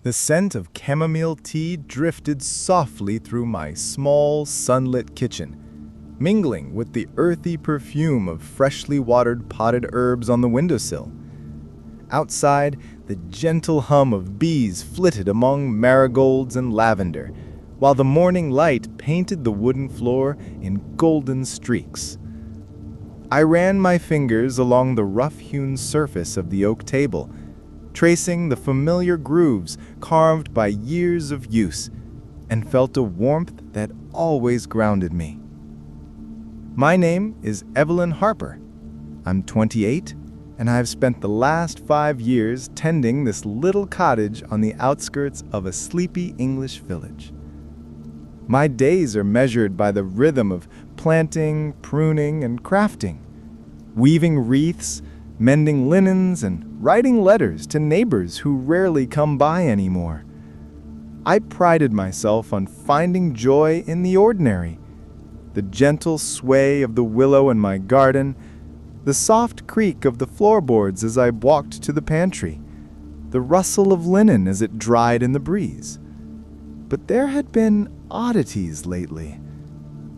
The scent of chamomile tea drifted softly through my small, sunlit kitchen, mingling with the earthy perfume of freshly watered potted herbs on the windowsill. Outside, the gentle hum of bees flitted among marigolds and lavender, while the morning light painted the wooden floor in golden streaks. I ran my fingers along the rough-hewn surface of the oak table, tracing the familiar grooves carved by years of use, and felt a warmth that always grounded me. My name is Evelyn Harper. I'm 28, and I've spent the last 5 years tending this little cottage on the outskirts of a sleepy English village. My days are measured by the rhythm of planting, pruning, and crafting, weaving wreaths, mending linens, and writing letters to neighbors who rarely come by anymore. I prided myself on finding joy in the ordinary, the gentle sway of the willow in my garden, the soft creak of the floorboards as I walked to the pantry, the rustle of linen as it dried in the breeze. But there had been oddities lately.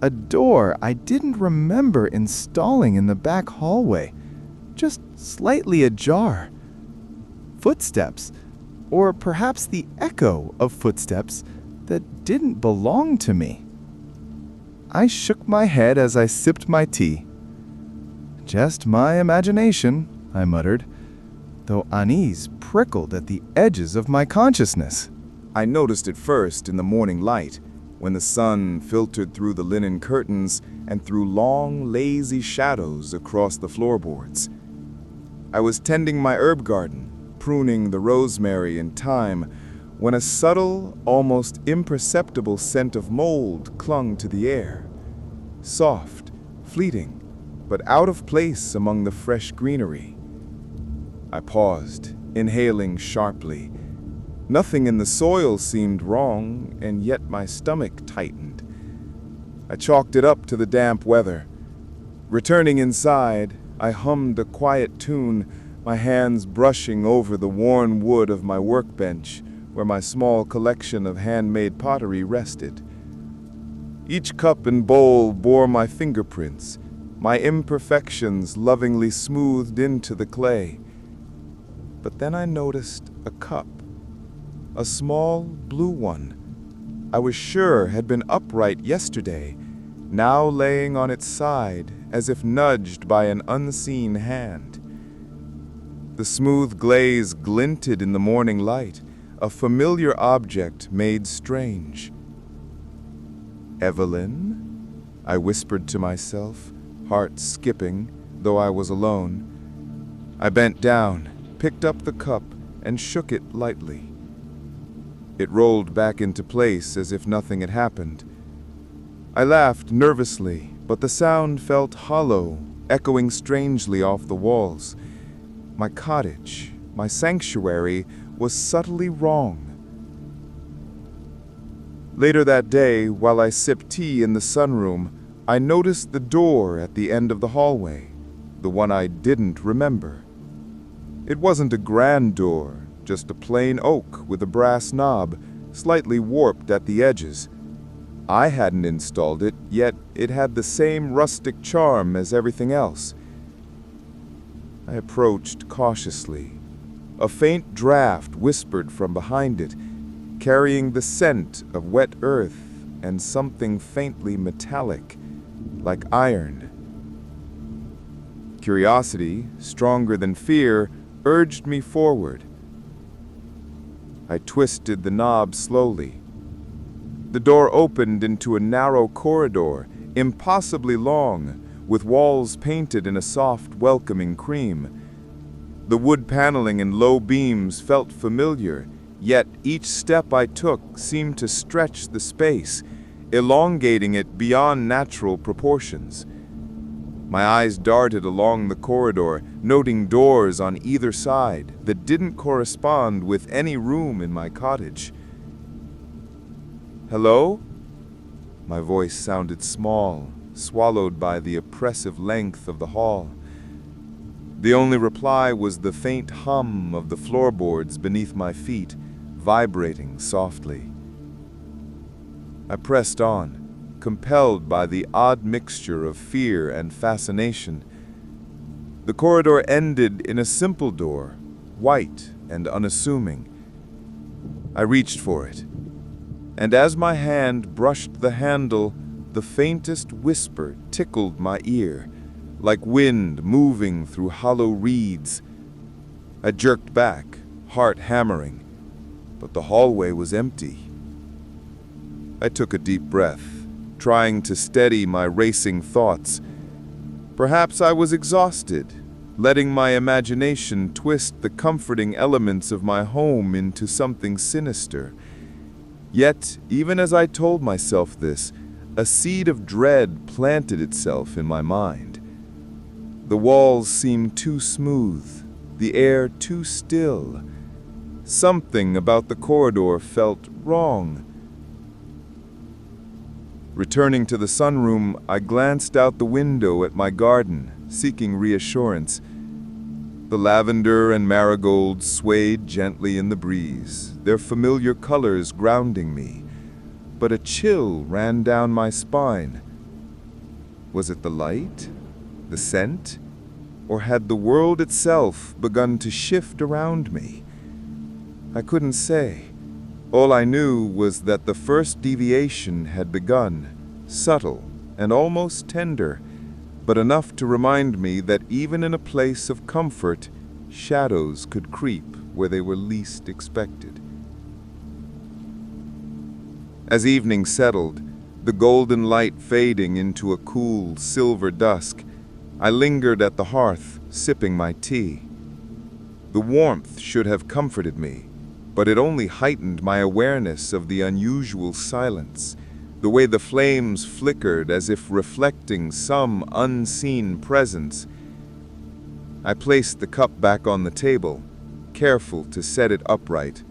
A door I didn't remember installing in the back hallway, just slightly ajar. Footsteps, or perhaps the echo of footsteps that didn't belong to me. I shook my head as I sipped my tea. Just my imagination, I muttered, though unease prickled at the edges of my consciousness. I noticed it first in the morning light, when the sun filtered through the linen curtains and threw long, lazy shadows across the floorboards. I was tending my herb garden, pruning the rosemary and thyme, when a subtle, almost imperceptible scent of mold clung to the air. Soft, fleeting, but out of place among the fresh greenery. I paused, inhaling sharply. Nothing in the soil seemed wrong, and yet my stomach tightened. I chalked it up to the damp weather. Returning inside, I hummed a quiet tune, my hands brushing over the worn wood of my workbench, where my small collection of handmade pottery rested. Each cup and bowl bore my fingerprints, my imperfections lovingly smoothed into the clay. But then I noticed a cup. A small blue one, I was sure had been upright yesterday, now laying on its side as if nudged by an unseen hand. The smooth glaze glinted in the morning light, a familiar object made strange. "Evelyn?" I whispered to myself, heart skipping, though I was alone. I bent down, picked up the cup, and shook it lightly. It rolled back into place as if nothing had happened. I laughed nervously, but the sound felt hollow, echoing strangely off the walls. My cottage, my sanctuary, was subtly wrong. Later that day, while I sipped tea in the sunroom, I noticed the door at the end of the hallway, the one I didn't remember. It wasn't a grand door, just a plain oak with a brass knob, slightly warped at the edges. I hadn't installed it, yet it had the same rustic charm as everything else. I approached cautiously. A faint draft whispered from behind it, carrying the scent of wet earth and something faintly metallic, like iron. Curiosity, stronger than fear, urged me forward. I twisted the knob slowly. The door opened into a narrow corridor, impossibly long, with walls painted in a soft, welcoming cream. The wood paneling and low beams felt familiar, yet each step I took seemed to stretch the space, elongating it beyond natural proportions. My eyes darted along the corridor, noting doors on either side that didn't correspond with any room in my cottage. "Hello?" My voice sounded small, swallowed by the oppressive length of the hall. The only reply was the faint hum of the floorboards beneath my feet, vibrating softly. I pressed on, compelled by the odd mixture of fear and fascination. The corridor ended in a simple door, white and unassuming. I reached for it, and as my hand brushed the handle, the faintest whisper tickled my ear, like wind moving through hollow reeds. I jerked back, heart hammering, but the hallway was empty. I took a deep breath, trying to steady my racing thoughts. Perhaps I was exhausted, letting my imagination twist the comforting elements of my home into something sinister. Yet, even as I told myself this, a seed of dread planted itself in my mind. The walls seemed too smooth, the air too still. Something about the corridor felt wrong. Returning to the sunroom, I glanced out the window at my garden, seeking reassurance. The lavender and marigolds swayed gently in the breeze, their familiar colors grounding me. But a chill ran down my spine. Was it the light? The scent? Or had the world itself begun to shift around me? I couldn't say. All I knew was that the first deviation had begun, subtle and almost tender, but enough to remind me that even in a place of comfort, shadows could creep where they were least expected. As evening settled, the golden light fading into a cool, silver dusk, I lingered at the hearth, sipping my tea. The warmth should have comforted me, but it only heightened my awareness of the unusual silence, the way the flames flickered as if reflecting some unseen presence. I placed the cup back on the table, careful to set it upright.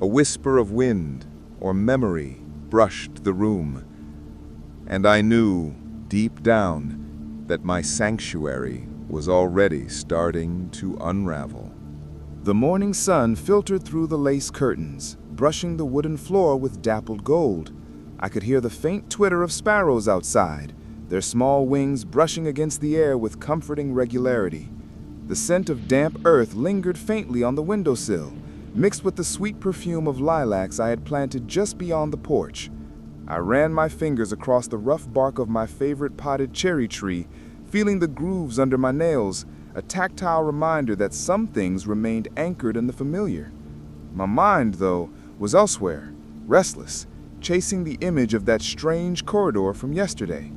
A whisper of wind or memory brushed the room, and I knew, deep down, that my sanctuary was already starting to unravel. The morning sun filtered through the lace curtains, brushing the wooden floor with dappled gold. I could hear the faint twitter of sparrows outside, their small wings brushing against the air with comforting regularity. The scent of damp earth lingered faintly on the windowsill, mixed with the sweet perfume of lilacs I had planted just beyond the porch. I ran my fingers across the rough bark of my favorite potted cherry tree, feeling the grooves under my nails, a tactile reminder that some things remained anchored in the familiar. My mind, though, was elsewhere, restless, chasing the image of that strange corridor from yesterday.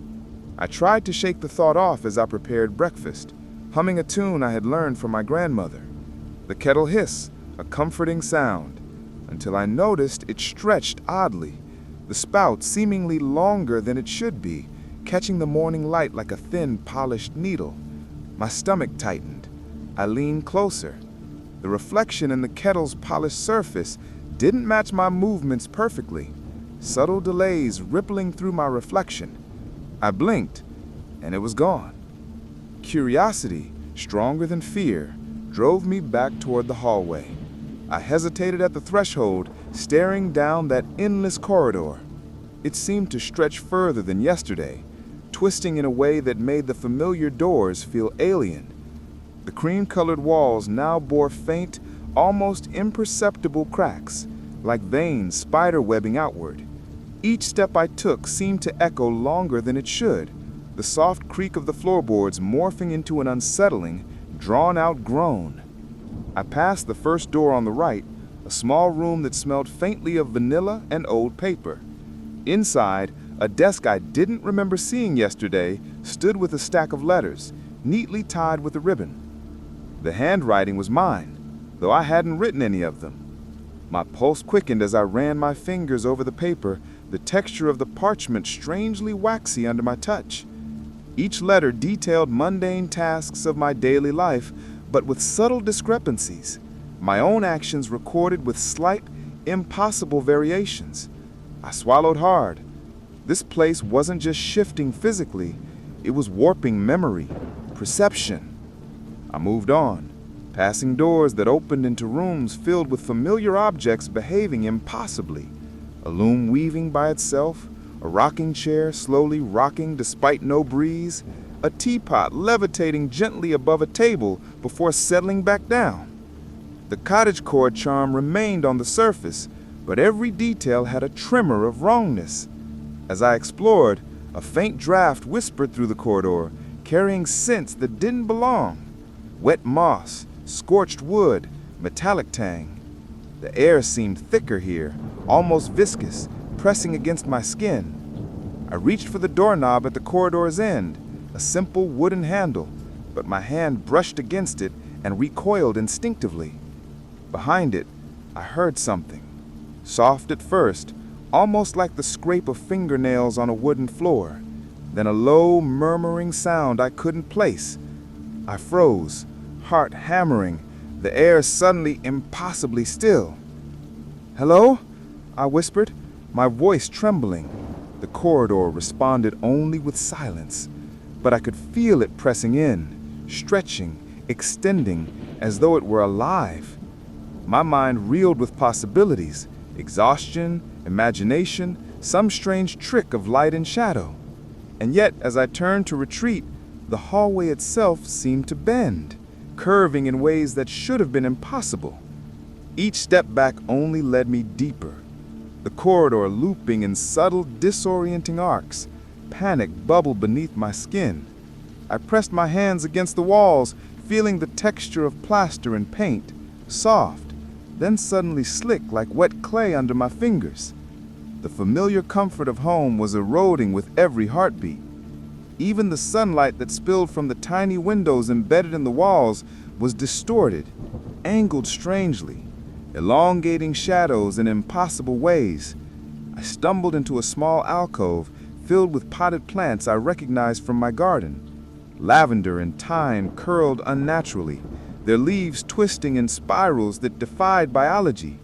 I tried to shake the thought off as I prepared breakfast, humming a tune I had learned from my grandmother. The kettle hiss, a comforting sound, until I noticed it stretched oddly, the spout seemingly longer than it should be, catching the morning light like a thin, polished needle. My stomach tightened. I leaned closer. The reflection in the kettle's polished surface didn't match my movements perfectly, subtle delays rippling through my reflection. I blinked, and it was gone. Curiosity, stronger than fear, drove me back toward the hallway. I hesitated at the threshold, staring down that endless corridor. It seemed to stretch further than yesterday, twisting in a way that made the familiar doors feel alien. The cream-colored walls now bore faint, almost imperceptible cracks, like veins spider-webbing outward. Each step I took seemed to echo longer than it should, the soft creak of the floorboards morphing into an unsettling, drawn-out groan. I passed the first door on the right, a small room that smelled faintly of vanilla and old paper. Inside, a desk I didn't remember seeing yesterday stood with a stack of letters, neatly tied with a ribbon. The handwriting was mine, though I hadn't written any of them. My pulse quickened as I ran my fingers over the paper, the texture of the parchment strangely waxy under my touch. Each letter detailed mundane tasks of my daily life, but with subtle discrepancies, my own actions recorded with slight, impossible variations. I swallowed hard. This place wasn't just shifting physically, it was warping memory, perception. I moved on, passing doors that opened into rooms filled with familiar objects behaving impossibly. A loom weaving by itself, a rocking chair slowly rocking despite no breeze, a teapot levitating gently above a table before settling back down. The cottagecore charm remained on the surface, but every detail had a tremor of wrongness. As I explored, a faint draft whispered through the corridor, carrying scents that didn't belong. Wet moss, scorched wood, metallic tang. The air seemed thicker here, almost viscous, pressing against my skin. I reached for the doorknob at the corridor's end, a simple wooden handle, but my hand brushed against it and recoiled instinctively. Behind it, I heard something. Soft at first, almost like the scrape of fingernails on a wooden floor, then a low, murmuring sound I couldn't place. I froze, heart hammering, the air suddenly impossibly still. "Hello?" I whispered, my voice trembling. The corridor responded only with silence, but I could feel it pressing in, stretching, extending, as though it were alive. My mind reeled with possibilities, exhaustion, imagination, some strange trick of light and shadow. And yet, as I turned to retreat, the hallway itself seemed to bend, curving in ways that should have been impossible. Each step back only led me deeper, the corridor looping in subtle, disorienting arcs. Panic bubbled beneath my skin. I pressed my hands against the walls, feeling the texture of plaster and paint, soft, then suddenly slick like wet clay under my fingers. The familiar comfort of home was eroding with every heartbeat. Even the sunlight that spilled from the tiny windows embedded in the walls was distorted, angled strangely, elongating shadows in impossible ways. I stumbled into a small alcove filled with potted plants I recognized from my garden. Lavender and thyme curled unnaturally, their leaves twisting in spirals that defied biology.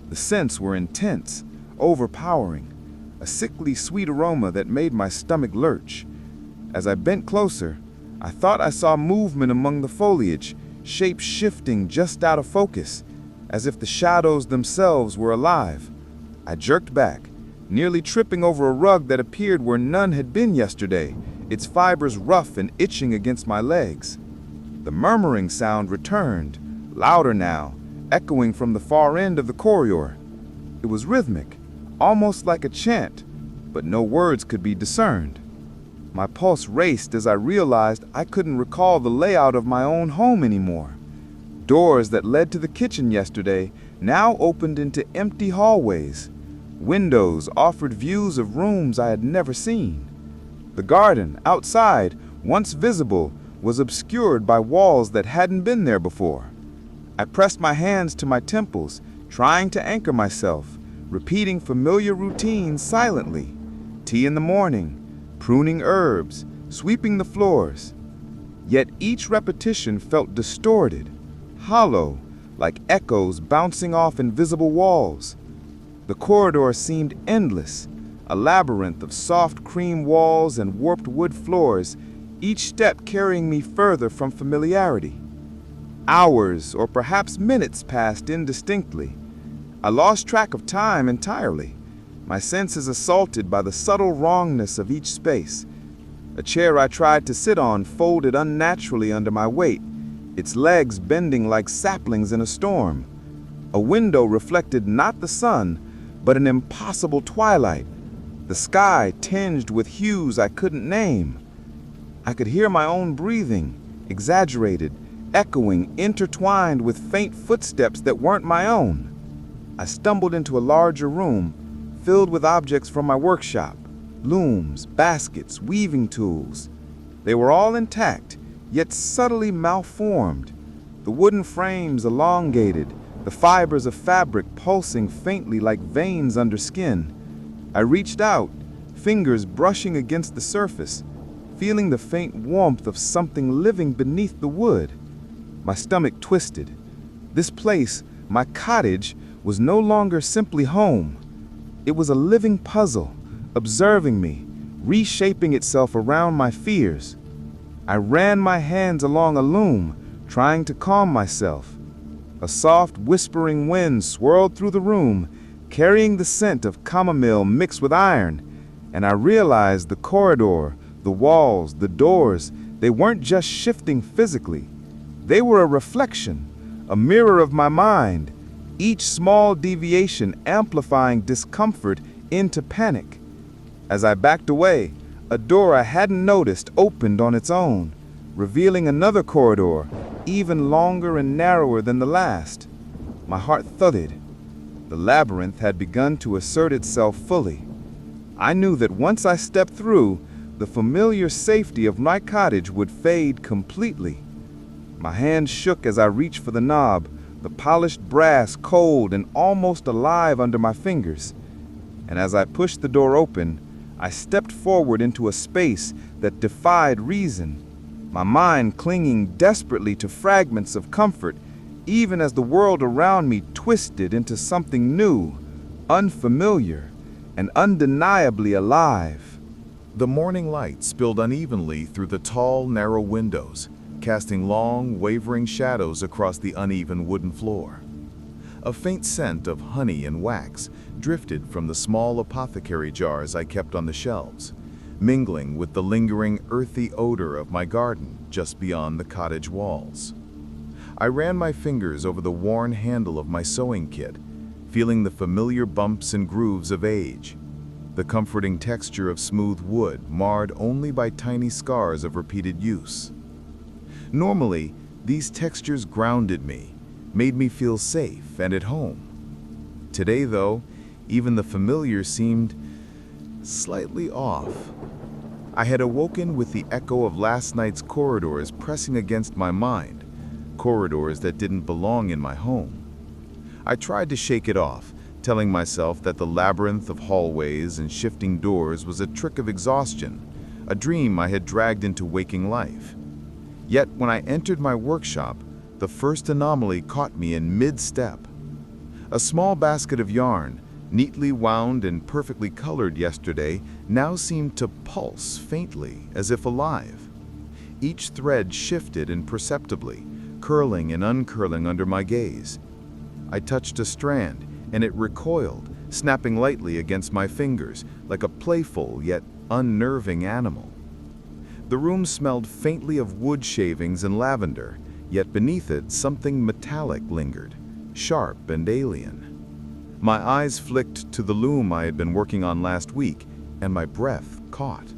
The scents were intense, overpowering, a sickly sweet aroma that made my stomach lurch. As I bent closer, I thought I saw movement among the foliage, shapes shifting just out of focus, as if the shadows themselves were alive. I jerked back, nearly tripping over a rug that appeared where none had been yesterday, its fibers rough and itching against my legs. The murmuring sound returned, louder now, echoing from the far end of the corridor. It was rhythmic, almost like a chant, but no words could be discerned. My pulse raced as I realized I couldn't recall the layout of my own home anymore. Doors that led to the kitchen yesterday now opened into empty hallways. Windows offered views of rooms I had never seen. The garden, outside, once visible, was obscured by walls that hadn't been there before. I pressed my hands to my temples, trying to anchor myself, repeating familiar routines silently. Tea in the morning, pruning herbs, sweeping the floors. Yet each repetition felt distorted, hollow, like echoes bouncing off invisible walls. The corridor seemed endless, a labyrinth of soft cream walls and warped wood floors, each step carrying me further from familiarity. Hours, or perhaps minutes, passed indistinctly. I lost track of time entirely, my senses assaulted by the subtle wrongness of each space. A chair I tried to sit on folded unnaturally under my weight, its legs bending like saplings in a storm. A window reflected not the sun, but an impossible twilight, the sky tinged with hues I couldn't name. I could hear my own breathing, exaggerated, echoing, intertwined with faint footsteps that weren't my own. I stumbled into a larger room, filled with objects from my workshop, looms, baskets, weaving tools. They were all intact, yet subtly malformed, the wooden frames elongated, the fibers of fabric pulsing faintly like veins under skin. I reached out, fingers brushing against the surface, feeling the faint warmth of something living beneath the wood. My stomach twisted. This place, my cottage, was no longer simply home. It was a living puzzle, observing me, reshaping itself around my fears. I ran my hands along a loom, trying to calm myself. A soft, whispering wind swirled through the room, carrying the scent of chamomile mixed with iron, and I realized the corridor, the walls, the doors, they weren't just shifting physically. They were a reflection, a mirror of my mind, each small deviation amplifying discomfort into panic. As I backed away, a door I hadn't noticed opened on its own, revealing another corridor, even longer and narrower than the last. My heart thudded. The labyrinth had begun to assert itself fully. I knew that once I stepped through, the familiar safety of my cottage would fade completely. My hands shook as I reached for the knob, the polished brass cold and almost alive under my fingers. And as I pushed the door open, I stepped forward into a space that defied reason, my mind clinging desperately to fragments of comfort, even as the world around me twisted into something new, unfamiliar, and undeniably alive. The morning light spilled unevenly through the tall, narrow windows, casting long, wavering shadows across the uneven wooden floor. A faint scent of honey and wax drifted from the small apothecary jars I kept on the shelves, mingling with the lingering earthy odor of my garden just beyond the cottage walls. I ran my fingers over the worn handle of my sewing kit, feeling the familiar bumps and grooves of age, the comforting texture of smooth wood marred only by tiny scars of repeated use. Normally, these textures grounded me, made me feel safe and at home. Today, though, even the familiar seemed slightly off. I had awoken with the echo of last night's corridors pressing against my mind, corridors that didn't belong in my home. I tried to shake it off, telling myself that the labyrinth of hallways and shifting doors was a trick of exhaustion, a dream I had dragged into waking life. Yet when I entered my workshop, the first anomaly caught me in mid-step. A small basket of yarn, neatly wound and perfectly colored yesterday, now seemed to pulse faintly, as if alive. Each thread shifted imperceptibly, curling and uncurling under my gaze. I touched a strand, and it recoiled, snapping lightly against my fingers, like a playful yet unnerving animal. The room smelled faintly of wood shavings and lavender, yet beneath it something metallic lingered, sharp and alien. My eyes flicked to the loom I had been working on last week, and my breath caught.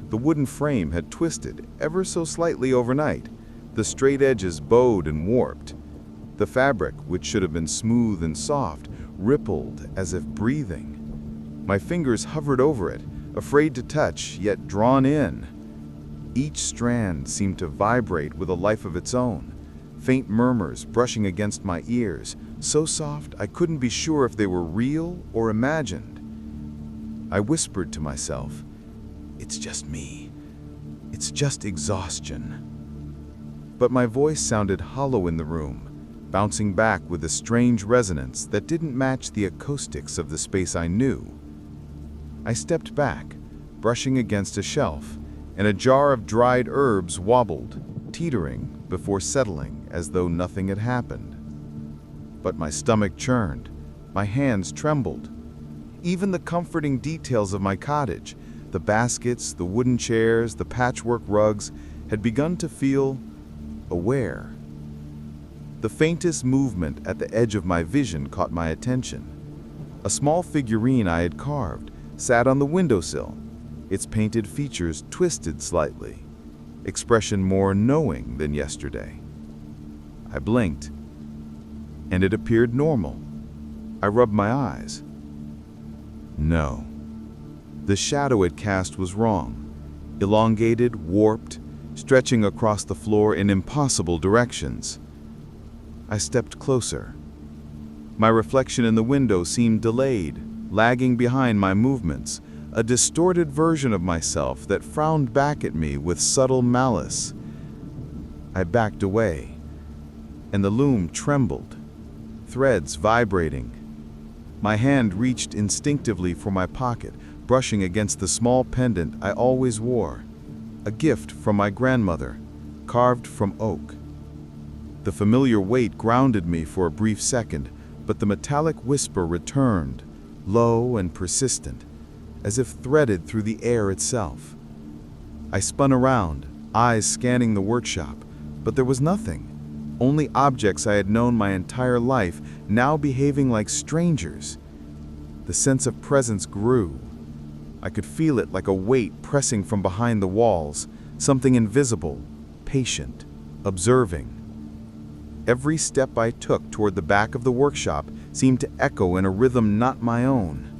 The wooden frame had twisted ever so slightly overnight, the straight edges bowed and warped. The fabric, which should have been smooth and soft, rippled as if breathing. My fingers hovered over it, afraid to touch, yet drawn in. Each strand seemed to vibrate with a life of its own, faint murmurs brushing against my ears, so soft I couldn't be sure if they were real or imagined. I whispered to myself, "It's just me. It's just exhaustion." But my voice sounded hollow in the room, bouncing back with a strange resonance that didn't match the acoustics of the space I knew. I stepped back, brushing against a shelf, and a jar of dried herbs wobbled, teetering before settling as though nothing had happened. But my stomach churned, my hands trembled. Even the comforting details of my cottage, the baskets, the wooden chairs, the patchwork rugs, had begun to feel aware. The faintest movement at the edge of my vision caught my attention. A small figurine I had carved sat on the windowsill, its painted features twisted slightly, expression more knowing than yesterday. I blinked, and it appeared normal. I rubbed my eyes. No. The shadow it cast was wrong, elongated, warped, stretching across the floor in impossible directions. I stepped closer. My reflection in the window seemed delayed, lagging behind my movements, a distorted version of myself that frowned back at me with subtle malice. I backed away, and the loom trembled, threads vibrating. My hand reached instinctively for my pocket, brushing against the small pendant I always wore, a gift from my grandmother, carved from oak. The familiar weight grounded me for a brief second, but the metallic whisper returned, low and persistent, as if threaded through the air itself. I spun around, eyes scanning the workshop, but there was nothing. Only objects I had known my entire life, now behaving like strangers. The sense of presence grew. I could feel it like a weight pressing from behind the walls, something invisible, patient, observing. Every step I took toward the back of the workshop seemed to echo in a rhythm not my own.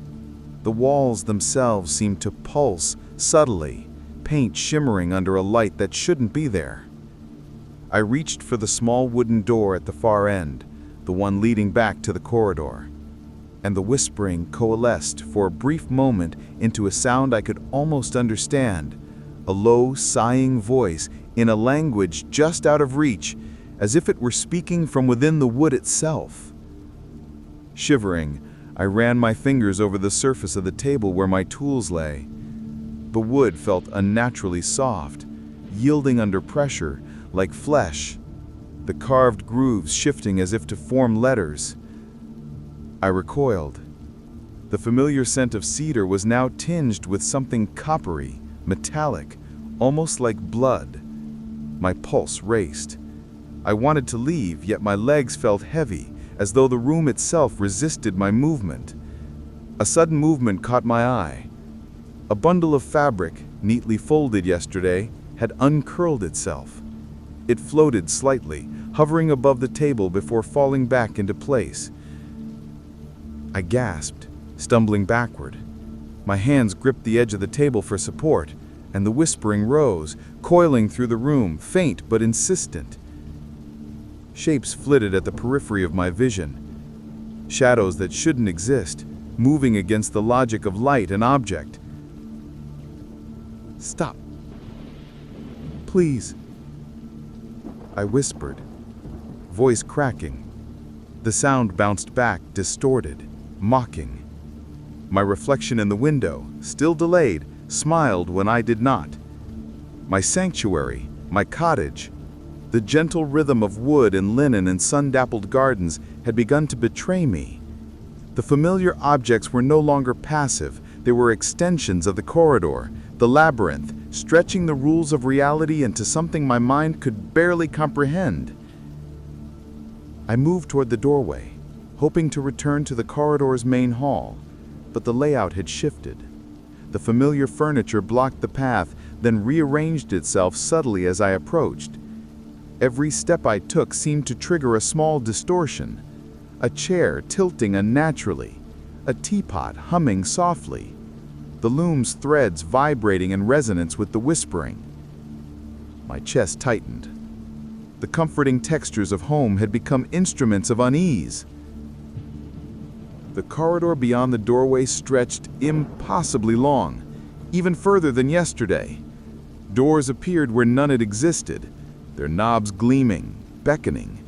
The walls themselves seemed to pulse subtly, paint shimmering under a light that shouldn't be there. I reached for the small wooden door at the far end, the one leading back to the corridor, and the whispering coalesced for a brief moment into a sound I could almost understand, a low, sighing voice in a language just out of reach, as if it were speaking from within the wood itself. Shivering, I ran my fingers over the surface of the table where my tools lay. The wood felt unnaturally soft, yielding under pressure, like flesh, the carved grooves shifting as if to form letters. I recoiled. The familiar scent of cedar was now tinged with something coppery, metallic, almost like blood. My pulse raced. I wanted to leave, yet my legs felt heavy, as though the room itself resisted my movement. A sudden movement caught my eye. A bundle of fabric, neatly folded yesterday, had uncurled itself. It floated slightly, hovering above the table before falling back into place. I gasped, stumbling backward. My hands gripped the edge of the table for support, and the whispering rose, coiling through the room, faint but insistent. Shapes flitted at the periphery of my vision. Shadows that shouldn't exist, moving against the logic of light and object. "Stop. Please," I whispered, voice cracking. The sound bounced back, distorted, mocking. My reflection in the window, still delayed, smiled when I did not. My sanctuary, my cottage, the gentle rhythm of wood and linen and sun-dappled gardens had begun to betray me. The familiar objects were no longer passive, they were extensions of the corridor, the labyrinth, stretching the rules of reality into something my mind could barely comprehend. I moved toward the doorway, hoping to return to the corridor's main hall, but the layout had shifted. The familiar furniture blocked the path, then rearranged itself subtly as I approached. Every step I took seemed to trigger a small distortion, a chair tilting unnaturally, a teapot humming softly, the loom's threads vibrating in resonance with the whispering. My chest tightened. The comforting textures of home had become instruments of unease. The corridor beyond the doorway stretched impossibly long, even further than yesterday. Doors appeared where none had existed, their knobs gleaming, beckoning.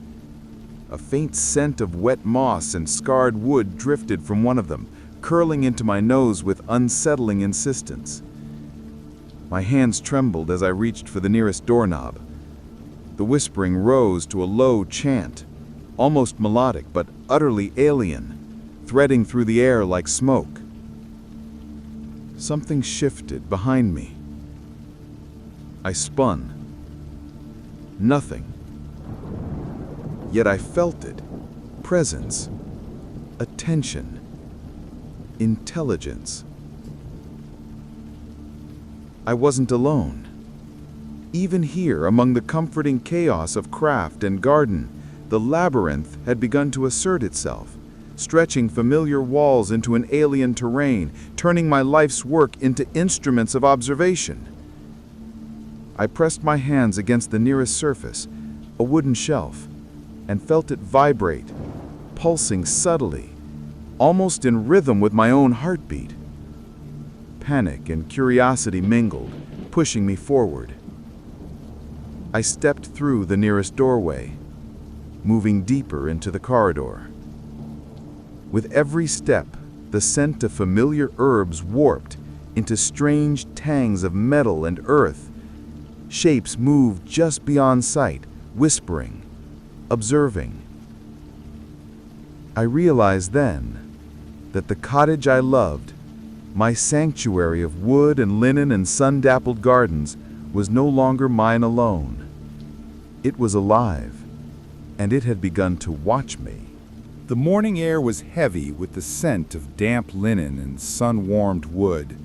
A faint scent of wet moss and scarred wood drifted from one of them, curling into my nose with unsettling insistence. My hands trembled as I reached for the nearest doorknob. The whispering rose to a low chant, almost melodic but utterly alien, threading through the air like smoke. Something shifted behind me. I spun. Nothing. Yet I felt it. Presence. Attention. Intelligence. I wasn't alone. Even here, among the comforting chaos of craft and garden, the labyrinth had begun to assert itself, stretching familiar walls into an alien terrain, turning my life's work into instruments of observation. I pressed my hands against the nearest surface, a wooden shelf, and felt it vibrate, pulsing subtly, almost in rhythm with my own heartbeat. Panic and curiosity mingled, pushing me forward. I stepped through the nearest doorway, moving deeper into the corridor. With every step, the scent of familiar herbs warped into strange tangs of metal and earth. Shapes moved just beyond sight, whispering. observing. I realized then that the cottage I loved, my sanctuary of wood and linen and sun-dappled gardens, was no longer mine alone. It was alive, and it had begun to watch me. The morning air was heavy with the scent of damp linen and sun-warmed wood,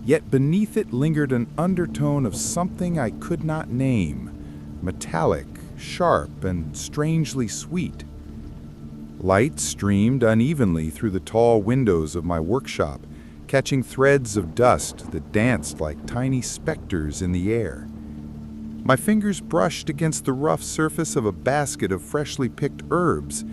yet beneath it lingered an undertone of something I could not name, metallic, sharp, and strangely sweet. Light streamed unevenly through the tall windows of my workshop, catching threads of dust that danced like tiny specters in the air. My fingers brushed against the rough surface of a basket of freshly picked herbs.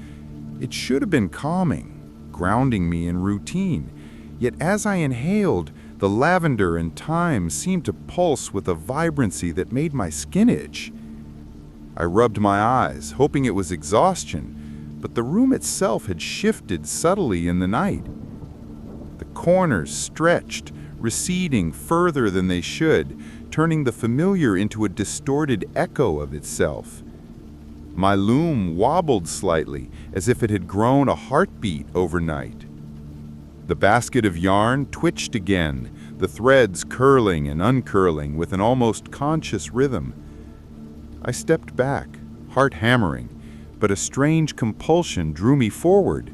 It should have been calming, grounding me in routine, yet as I inhaled, the lavender and thyme seemed to pulse with a vibrancy that made my skin itch. I rubbed my eyes, hoping it was exhaustion, but the room itself had shifted subtly in the night. The corners stretched, receding further than they should, turning the familiar into a distorted echo of itself. My loom wobbled slightly, as if it had grown a heartbeat overnight. The basket of yarn twitched again, the threads curling and uncurling with an almost conscious rhythm. I stepped back, heart hammering, but a strange compulsion drew me forward.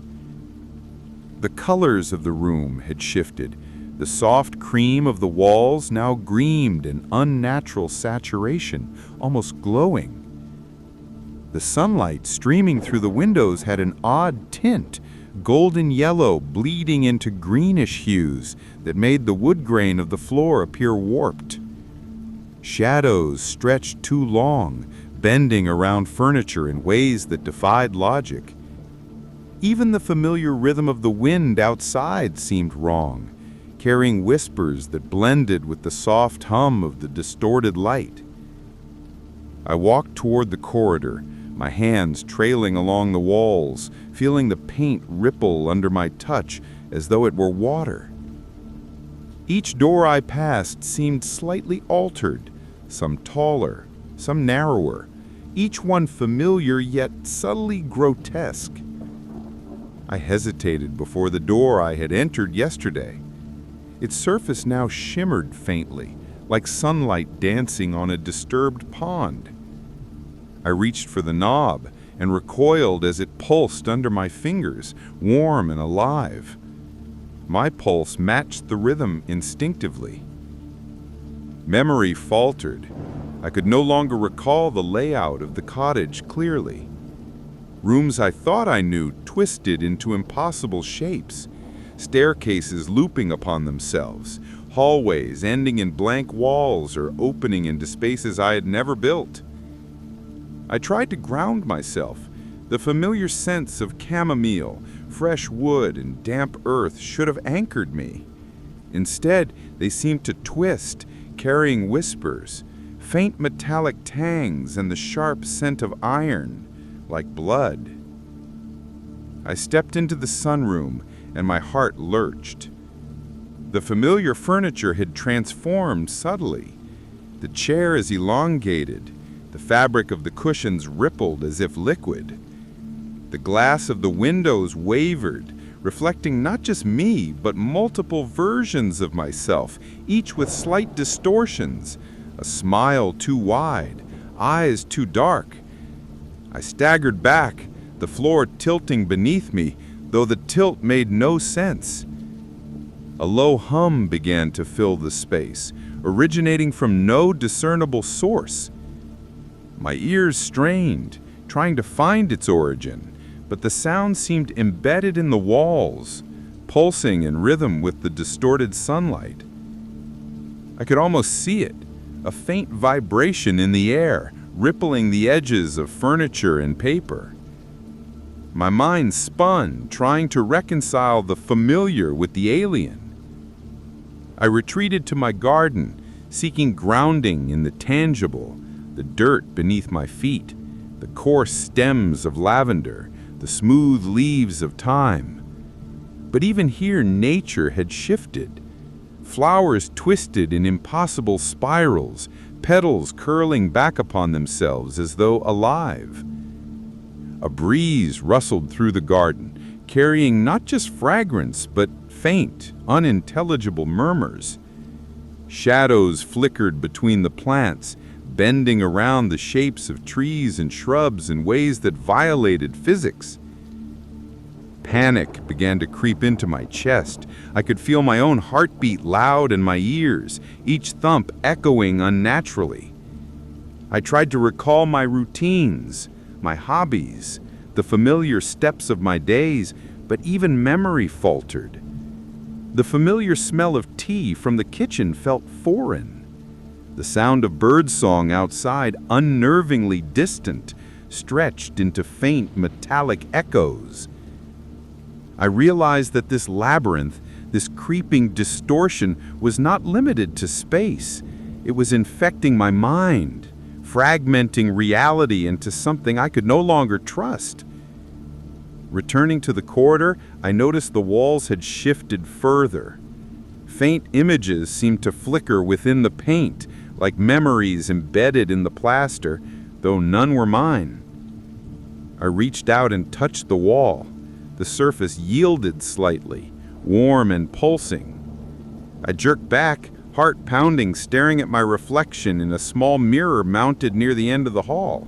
The colors of the room had shifted. The soft cream of the walls now gleamed in unnatural saturation, almost glowing. The sunlight streaming through the windows had an odd tint, golden yellow bleeding into greenish hues that made the wood grain of the floor appear warped. Shadows stretched too long, bending around furniture in ways that defied logic. Even the familiar rhythm of the wind outside seemed wrong, carrying whispers that blended with the soft hum of the distorted light. I walked toward the corridor, my hands trailing along the walls, feeling the paint ripple under my touch as though it were water. Each door I passed seemed slightly altered, some taller, some narrower, each one familiar yet subtly grotesque. I hesitated before the door I had entered yesterday. Its surface now shimmered faintly, like sunlight dancing on a disturbed pond. I reached for the knob and recoiled as it pulsed under my fingers, warm and alive. My pulse matched the rhythm instinctively. Memory faltered. I could no longer recall the layout of the cottage clearly. Rooms I thought I knew twisted into impossible shapes, staircases looping upon themselves, hallways ending in blank walls or opening into spaces I had never built. I tried to ground myself. The familiar sense of chamomile, fresh wood, and damp earth should have anchored me. Instead, they seemed to twist, carrying whispers, faint metallic tangs, and the sharp scent of iron, like blood. I stepped into the sunroom, and my heart lurched. The familiar furniture had transformed subtly. The chair is elongated. The fabric of the cushions rippled as if liquid. The glass of the windows wavered, reflecting not just me, but multiple versions of myself, each with slight distortions, a smile too wide, eyes too dark. I staggered back, the floor tilting beneath me, though the tilt made no sense. A low hum began to fill the space, originating from no discernible source. My ears strained, trying to find its origin, but the sound seemed embedded in the walls, pulsing in rhythm with the distorted sunlight. I could almost see it, a faint vibration in the air, rippling the edges of furniture and paper. My mind spun, trying to reconcile the familiar with the alien. I retreated to my garden, seeking grounding in the tangible, the dirt beneath my feet, the coarse stems of lavender, the smooth leaves of thyme. But even here nature had shifted. Flowers twisted in impossible spirals, petals curling back upon themselves as though alive. A breeze rustled through the garden, carrying not just fragrance, but faint, unintelligible murmurs. Shadows flickered between the plants, bending around the shapes of trees and shrubs in ways that violated physics. Panic began to creep into my chest. I could feel my own heartbeat loud in my ears, each thump echoing unnaturally. I tried to recall my routines, my hobbies, the familiar steps of my days, but even memory faltered. The familiar smell of tea from the kitchen felt foreign. The sound of birdsong outside, unnervingly distant, stretched into faint metallic echoes. I realized that this labyrinth, this creeping distortion, was not limited to space. It was infecting my mind, fragmenting reality into something I could no longer trust. Returning to the corridor, I noticed the walls had shifted further. Faint images seemed to flicker within the paint, like memories embedded in the plaster, though none were mine. I reached out and touched the wall. The surface yielded slightly, warm and pulsing. I jerked back, heart pounding, staring at my reflection in a small mirror mounted near the end of the hall.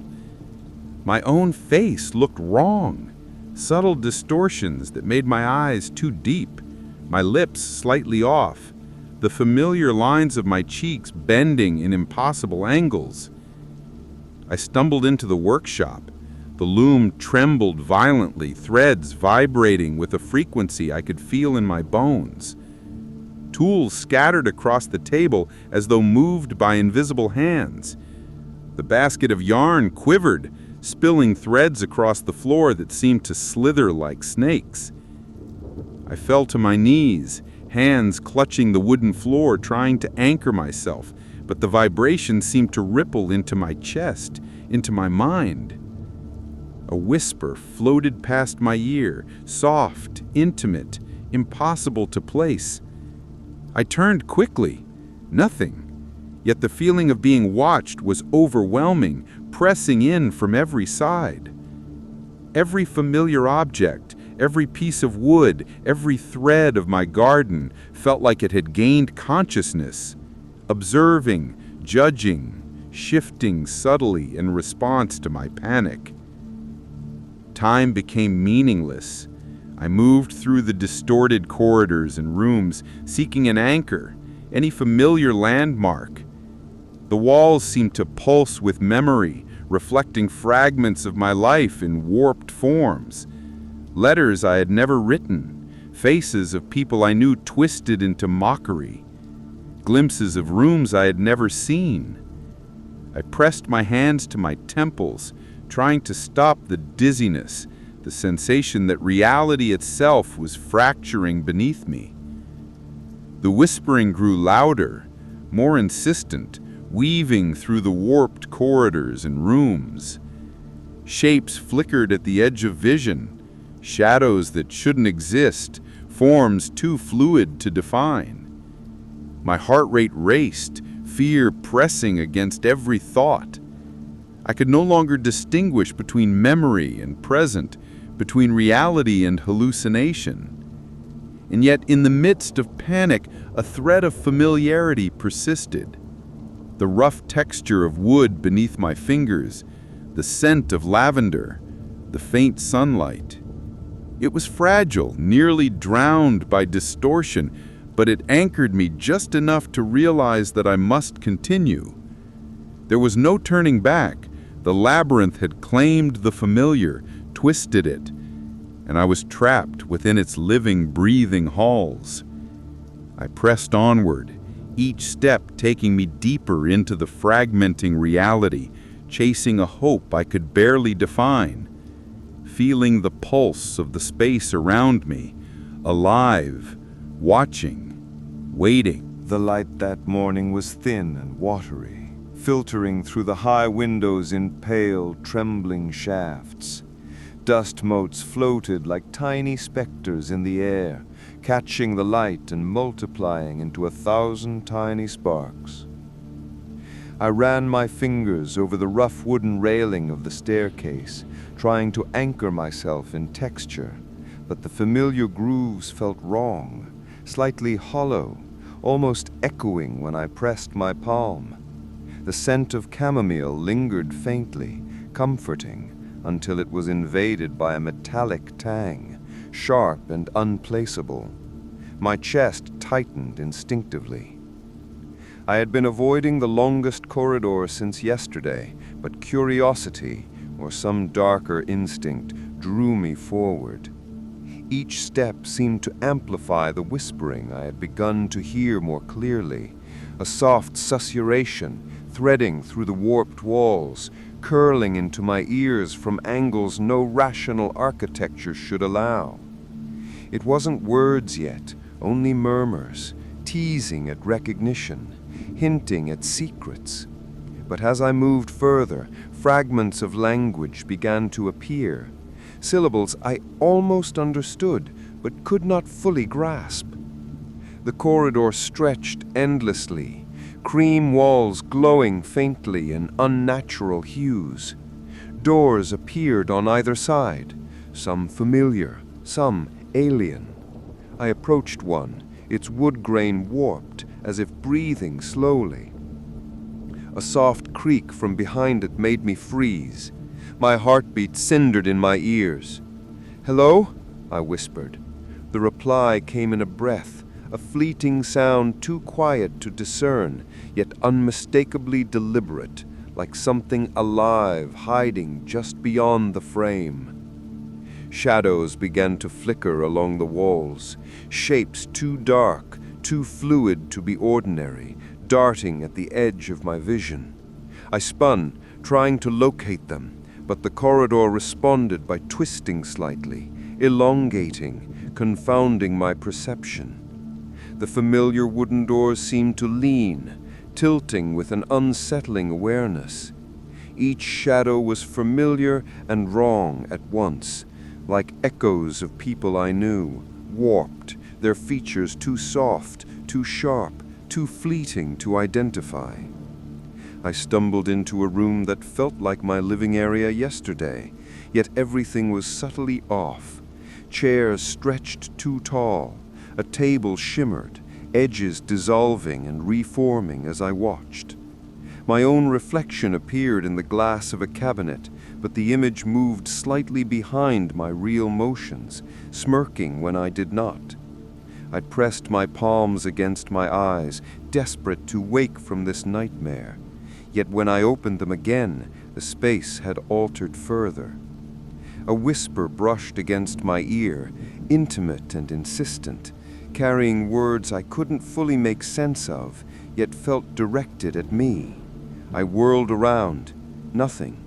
My own face looked wrong, subtle distortions that made my eyes too deep, my lips slightly off, the familiar lines of my cheeks bending in impossible angles. I stumbled into the workshop. The loom trembled violently, threads vibrating with a frequency I could feel in my bones. Tools scattered across the table as though moved by invisible hands. The basket of yarn quivered, spilling threads across the floor that seemed to slither like snakes. I fell to my knees, hands clutching the wooden floor, trying to anchor myself, but the vibration seemed to ripple into my chest, into my mind. A whisper floated past my ear, soft, intimate, impossible to place. I turned quickly. Nothing. Yet the feeling of being watched was overwhelming, pressing in from every side. Every familiar object, every piece of wood, every thread of my garden felt like it had gained consciousness, observing, judging, shifting subtly in response to my panic. Time became meaningless. I moved through the distorted corridors and rooms, seeking an anchor, any familiar landmark. The walls seemed to pulse with memory, reflecting fragments of my life in warped forms. Letters I had never written, faces of people I knew twisted into mockery, glimpses of rooms I had never seen. I pressed my hands to my temples, trying to stop the dizziness, the sensation that reality itself was fracturing beneath me. The whispering grew louder, more insistent, weaving through the warped corridors and rooms. Shapes flickered at the edge of vision, shadows that shouldn't exist, forms too fluid to define. My heart rate raced, fear pressing against every thought. I could no longer distinguish between memory and present, between reality and hallucination. And yet, in the midst of panic, a thread of familiarity persisted. The rough texture of wood beneath my fingers, the scent of lavender, the faint sunlight. It was fragile, nearly drowned by distortion, but it anchored me just enough to realize that I must continue. There was no turning back. The labyrinth had claimed the familiar, twisted it, and I was trapped within its living, breathing halls. I pressed onward, each step taking me deeper into the fragmenting reality, chasing a hope I could barely define, feeling the pulse of the space around me, alive, watching, waiting. The light that morning was thin and watery, filtering through the high windows in pale, trembling shafts. Dust motes floated like tiny specters in the air, catching the light and multiplying into 1,000 tiny sparks. I ran my fingers over the rough wooden railing of the staircase, trying to anchor myself in texture, but the familiar grooves felt wrong, slightly hollow, almost echoing when I pressed my palm. The scent of chamomile lingered faintly, comforting, until it was invaded by a metallic tang, sharp and unplaceable. My chest tightened instinctively. I had been avoiding the longest corridor since yesterday, but curiosity, or some darker instinct, drew me forward. Each step seemed to amplify the whispering I had begun to hear more clearly, a soft susurration threading through the warped walls, curling into my ears from angles no rational architecture should allow. It wasn't words yet, only murmurs, teasing at recognition, hinting at secrets. But as I moved further, fragments of language began to appear, syllables I almost understood but could not fully grasp. The corridor stretched endlessly, cream walls glowing faintly in unnatural hues. Doors appeared on either side, some familiar, some alien. I approached one, its wood grain warped, as if breathing slowly. A soft creak from behind it made me freeze. My heartbeat cindered in my ears. "Hello?" I whispered. The reply came in a breath, a fleeting sound too quiet to discern, yet unmistakably deliberate, like something alive hiding just beyond the frame. Shadows began to flicker along the walls, shapes too dark, too fluid to be ordinary, darting at the edge of my vision. I spun, trying to locate them, but the corridor responded by twisting slightly, elongating, confounding my perception. The familiar wooden doors seemed to lean, tilting with an unsettling awareness. Each shadow was familiar and wrong at once, like echoes of people I knew, warped, their features too soft, too sharp, too fleeting to identify. I stumbled into a room that felt like my living area yesterday, yet everything was subtly off. Chairs stretched too tall, a table shimmered, edges dissolving and reforming as I watched. My own reflection appeared in the glass of a cabinet, but the image moved slightly behind my real motions, smirking when I did not. I pressed my palms against my eyes, desperate to wake from this nightmare. Yet when I opened them again, the space had altered further. A whisper brushed against my ear, intimate and insistent, carrying words I couldn't fully make sense of, yet felt directed at me. I whirled around, nothing.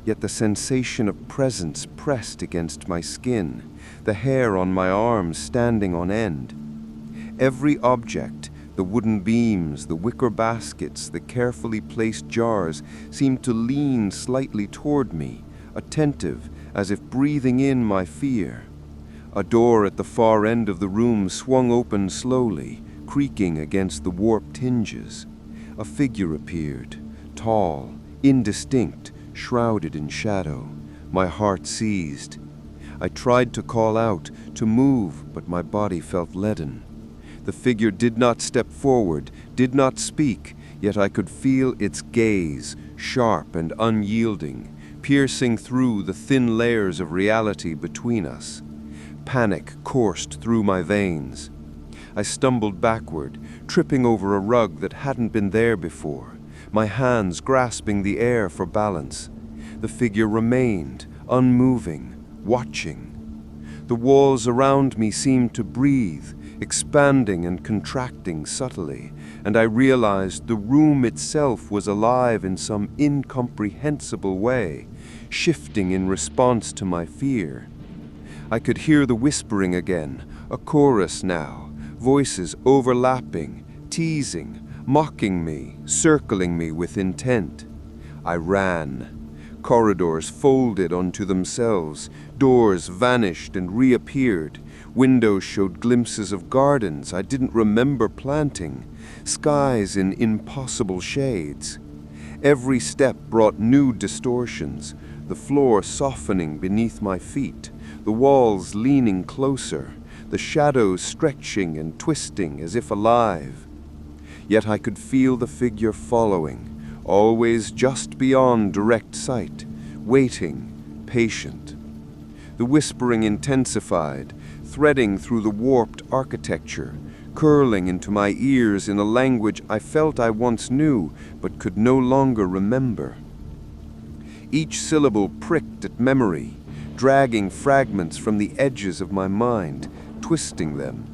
Yet the sensation of presence pressed against my skin, the hair on my arms standing on end. Every object, the wooden beams, the wicker baskets, the carefully placed jars, seemed to lean slightly toward me, attentive, as if breathing in my fear. A door at the far end of the room swung open slowly, creaking against the warped hinges. A figure appeared, tall, indistinct, shrouded in shadow. My heart seized. I tried to call out, to move, but my body felt leaden. The figure did not step forward, did not speak, yet I could feel its gaze, sharp and unyielding, piercing through the thin layers of reality between us. Panic coursed through my veins. I stumbled backward, tripping over a rug that hadn't been there before, my hands grasping the air for balance. The figure remained, unmoving, watching. The walls around me seemed to breathe, expanding and contracting subtly, and I realized the room itself was alive in some incomprehensible way, shifting in response to my fear. I could hear the whispering again, a chorus now, voices overlapping, teasing, mocking me, circling me with intent. I ran. Corridors folded onto themselves, doors vanished and reappeared, windows showed glimpses of gardens I didn't remember planting, skies in impossible shades. Every step brought new distortions, the floor softening beneath my feet, the walls leaning closer, the shadows stretching and twisting as if alive. Yet I could feel the figure following, always just beyond direct sight, waiting, patient. The whispering intensified, threading through the warped architecture, curling into my ears in a language I felt I once knew but could no longer remember. Each syllable pricked at memory, dragging fragments from the edges of my mind, twisting them.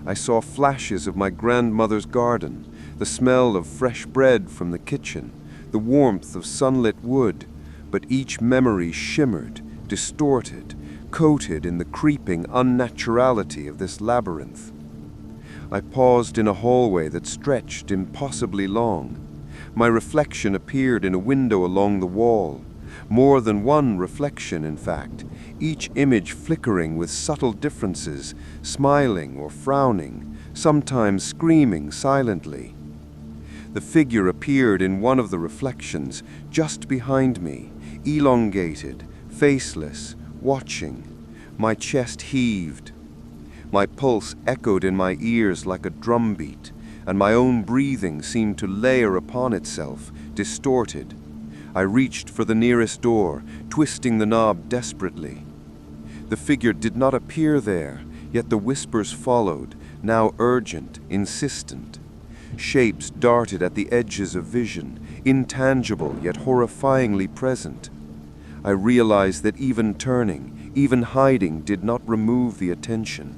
I saw flashes of my grandmother's garden, the smell of fresh bread from the kitchen, the warmth of sunlit wood, but each memory shimmered, distorted, coated in the creeping unnaturality of this labyrinth. I paused in a hallway that stretched impossibly long. My reflection appeared in a window along the wall. More than one reflection, in fact, each image flickering with subtle differences, smiling or frowning, sometimes screaming silently. The figure appeared in one of the reflections, just behind me, elongated, faceless, watching. My chest heaved. My pulse echoed in my ears like a drumbeat, and my own breathing seemed to layer upon itself, distorted. I reached for the nearest door, twisting the knob desperately. The figure did not appear there, yet the whispers followed, now urgent, insistent. Shapes darted at the edges of vision, intangible yet horrifyingly present. I realized that even turning, even hiding did not remove the attention.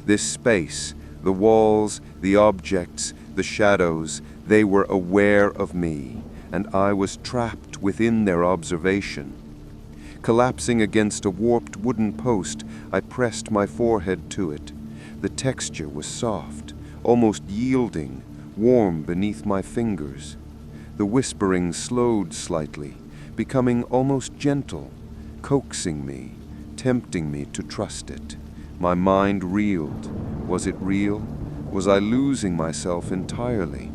This space, the walls, the objects, the shadows, they were aware of me, and I was trapped within their observation. Collapsing against a warped wooden post, I pressed my forehead to it. The texture was soft, almost yielding, warm beneath my fingers. The whispering slowed slightly, becoming almost gentle, coaxing me, tempting me to trust it. My mind reeled. Was it real? Was I losing myself entirely?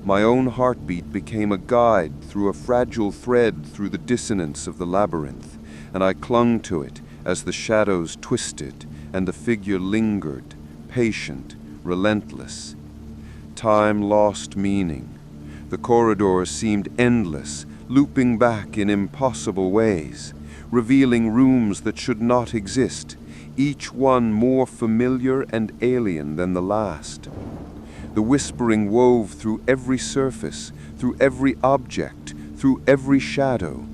My own heartbeat became a guide through a fragile thread through the dissonance of the labyrinth, and I clung to it as the shadows twisted and the figure lingered, patient, relentless. Time lost meaning. The corridors seemed endless, looping back in impossible ways, revealing rooms that should not exist, each one more familiar and alien than the last. The whispering wove through every surface, through every object, through every shadow.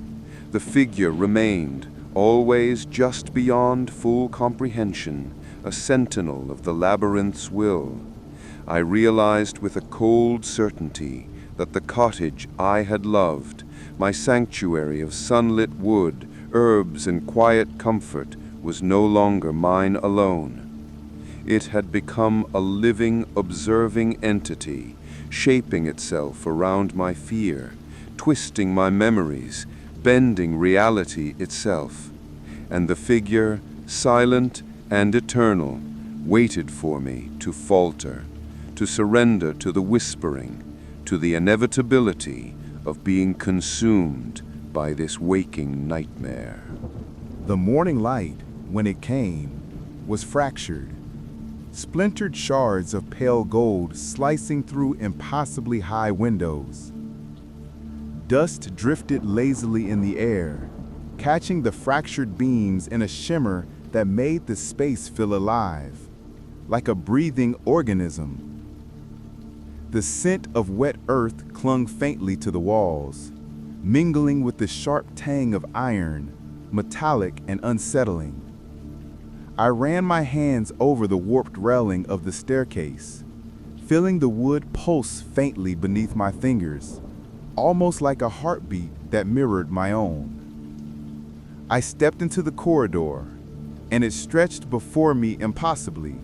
The figure remained, always just beyond full comprehension, a sentinel of the labyrinth's will. I realized with a cold certainty that the cottage I had loved, my sanctuary of sunlit wood, herbs, and quiet comfort, was no longer mine alone. It had become a living, observing entity, shaping itself around my fear, twisting my memories, bending reality itself. And the figure, silent and eternal, waited for me to falter, to surrender to the whispering, to the inevitability of being consumed by this waking nightmare. The morning light, when it came, was fractured. Splintered shards of pale gold slicing through impossibly high windows. Dust drifted lazily in the air, catching the fractured beams in a shimmer that made the space feel alive, like a breathing organism. The scent of wet earth clung faintly to the walls, mingling with the sharp tang of iron, metallic and unsettling. I ran my hands over the warped railing of the staircase, feeling the wood pulse faintly beneath my fingers, almost like a heartbeat that mirrored my own. I stepped into the corridor, and it stretched before me impossibly,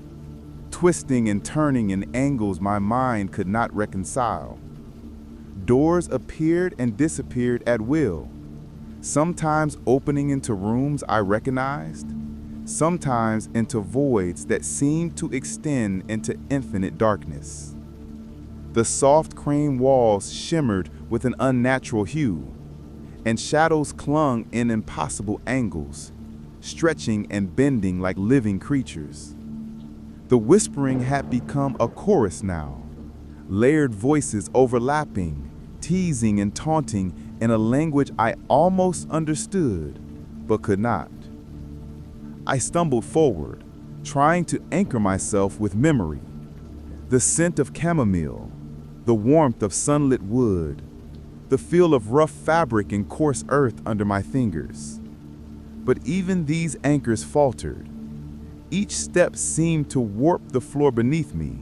twisting and turning in angles my mind could not reconcile. Doors appeared and disappeared at will, sometimes opening into rooms I recognized, sometimes into voids that seemed to extend into infinite darkness. The soft cream walls shimmered with an unnatural hue, and shadows clung in impossible angles, stretching and bending like living creatures. The whispering had become a chorus now, layered voices overlapping, teasing and taunting in a language I almost understood, but could not. I stumbled forward, trying to anchor myself with memory. The scent of chamomile, the warmth of sunlit wood, the feel of rough fabric and coarse earth under my fingers. But even these anchors faltered. Each step seemed to warp the floor beneath me,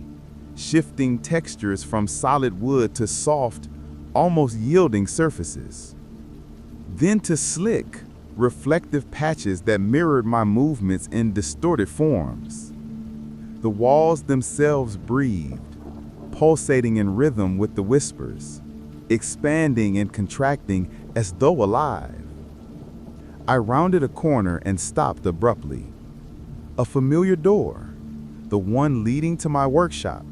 shifting textures from solid wood to soft, almost yielding surfaces. Then to slick, reflective patches that mirrored my movements in distorted forms. The walls themselves breathed, pulsating in rhythm with the whispers, expanding and contracting as though alive. I rounded a corner and stopped abruptly. A familiar door, the one leading to my workshop,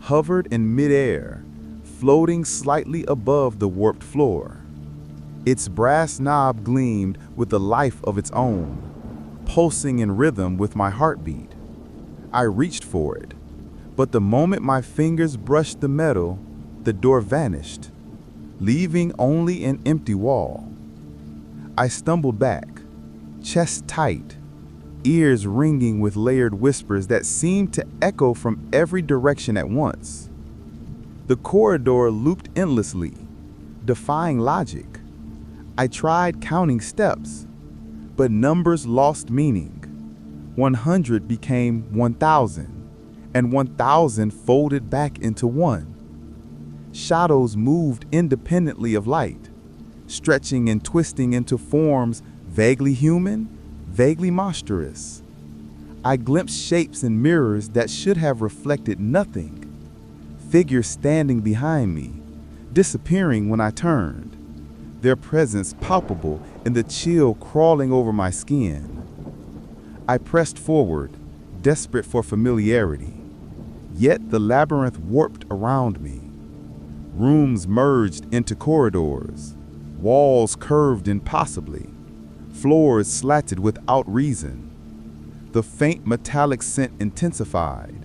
hovered in midair, floating slightly above the warped floor. Its brass knob gleamed with a life of its own, pulsing in rhythm with my heartbeat. I reached for it, but the moment my fingers brushed the metal, the door vanished, leaving only an empty wall. I stumbled back, chest tight, ears ringing with layered whispers that seemed to echo from every direction at once. The corridor looped endlessly, defying logic. I tried counting steps, but numbers lost meaning. 100 became 1,000, and 1,000 folded back into one. Shadows moved independently of light, stretching and twisting into forms vaguely human, vaguely monstrous. I glimpsed shapes in mirrors that should have reflected nothing, figures standing behind me, disappearing when I turned, their presence palpable in the chill crawling over my skin. I pressed forward, desperate for familiarity, yet the labyrinth warped around me. Rooms merged into corridors, walls curved impossibly, floors slatted without reason. The faint metallic scent intensified,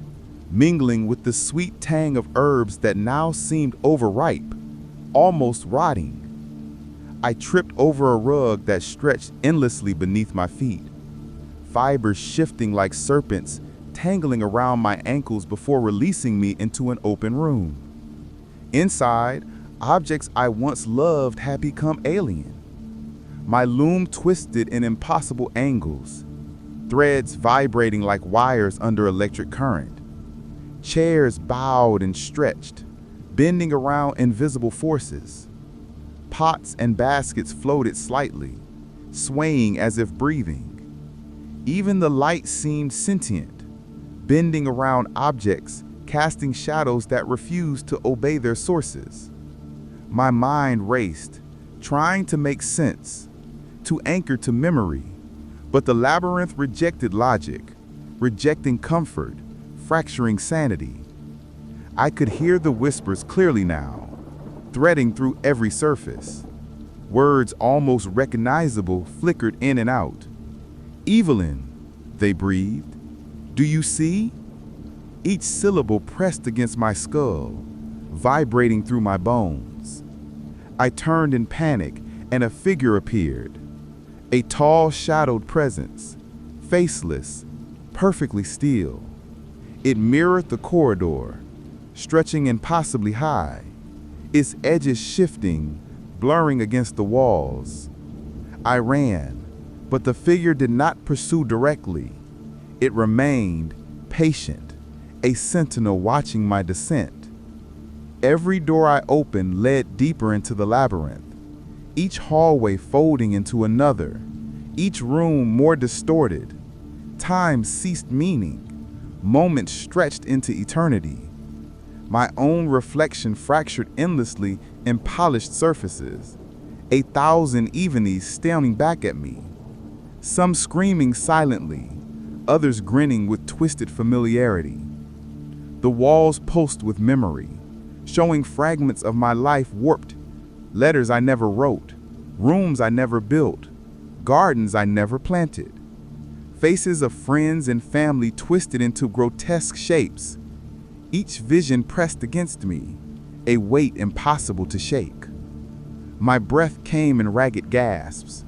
mingling with the sweet tang of herbs that now seemed overripe, almost rotting. I tripped over a rug that stretched endlessly beneath my feet, fibers shifting like serpents, tangling around my ankles before releasing me into an open room. Inside, objects I once loved had become alien. My loom twisted in impossible angles, threads vibrating like wires under electric current. Chairs bowed and stretched, bending around invisible forces. Pots and baskets floated slightly, swaying as if breathing. Even the light seemed sentient, bending around objects, casting shadows that refused to obey their sources. My mind raced, trying to make sense, to anchor to memory, but the labyrinth rejected logic, rejecting comfort, fracturing sanity. I could hear the whispers clearly now, threading through every surface. Words almost recognizable flickered in and out. "Evelyn," they breathed. "Do you see?" Each syllable pressed against my skull, vibrating through my bones. I turned in panic, and a figure appeared. A tall, shadowed presence, faceless, perfectly still. It mirrored the corridor, stretching impossibly high, its edges shifting, blurring against the walls. I ran, but the figure did not pursue directly. It remained patient, a sentinel watching my descent. Every door I opened led deeper into the labyrinth, each hallway folding into another, each room more distorted. Time ceased meaning, moments stretched into eternity. My own reflection fractured endlessly in polished surfaces, 1,000 evenies staring back at me, some screaming silently, others grinning with twisted familiarity. The walls pulsed with memory, showing fragments of my life warped, letters I never wrote, rooms I never built, gardens I never planted. Faces of friends and family twisted into grotesque shapes, each vision pressed against me, a weight impossible to shake. My breath came in ragged gasps.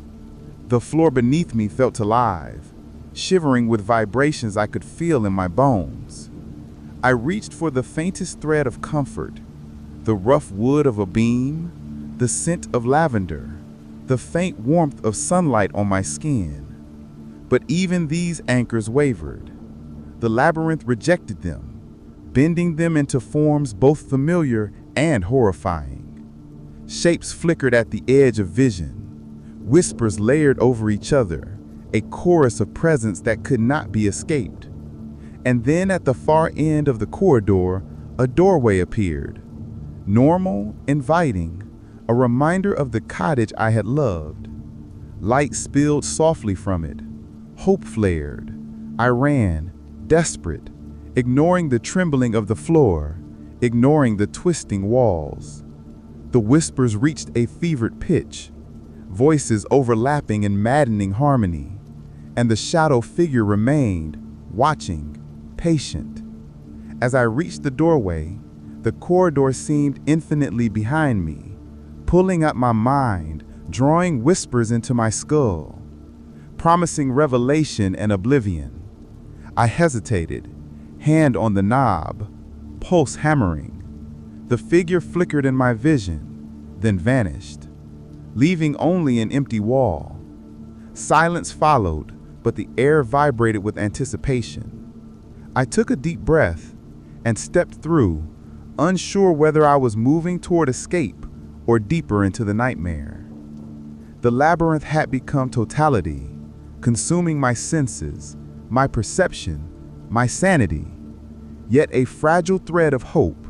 The floor beneath me felt alive, shivering with vibrations I could feel in my bones. I reached for the faintest thread of comfort, the rough wood of a beam, the scent of lavender, the faint warmth of sunlight on my skin. But even these anchors wavered. The labyrinth rejected them, bending them into forms both familiar and horrifying. Shapes flickered at the edge of vision, whispers layered over each other, a chorus of presence that could not be escaped. And then at the far end of the corridor, a doorway appeared. Normal, inviting, a reminder of the cottage I had loved. Light spilled softly from it. Hope flared. I ran, desperate, ignoring the trembling of the floor, ignoring the twisting walls. The whispers reached a fevered pitch, voices overlapping in maddening harmony, and the shadow figure remained, watching, patient. As I reached the doorway, the corridor seemed infinitely behind me, pulling at my mind, drawing whispers into my skull, promising revelation and oblivion. I hesitated, hand on the knob, pulse hammering. The figure flickered in my vision, then vanished, leaving only an empty wall. Silence followed, but the air vibrated with anticipation. I took a deep breath and stepped through, unsure whether I was moving toward escape or deeper into the nightmare. The labyrinth had become totality, consuming my senses, my perception, my sanity. Yet a fragile thread of hope,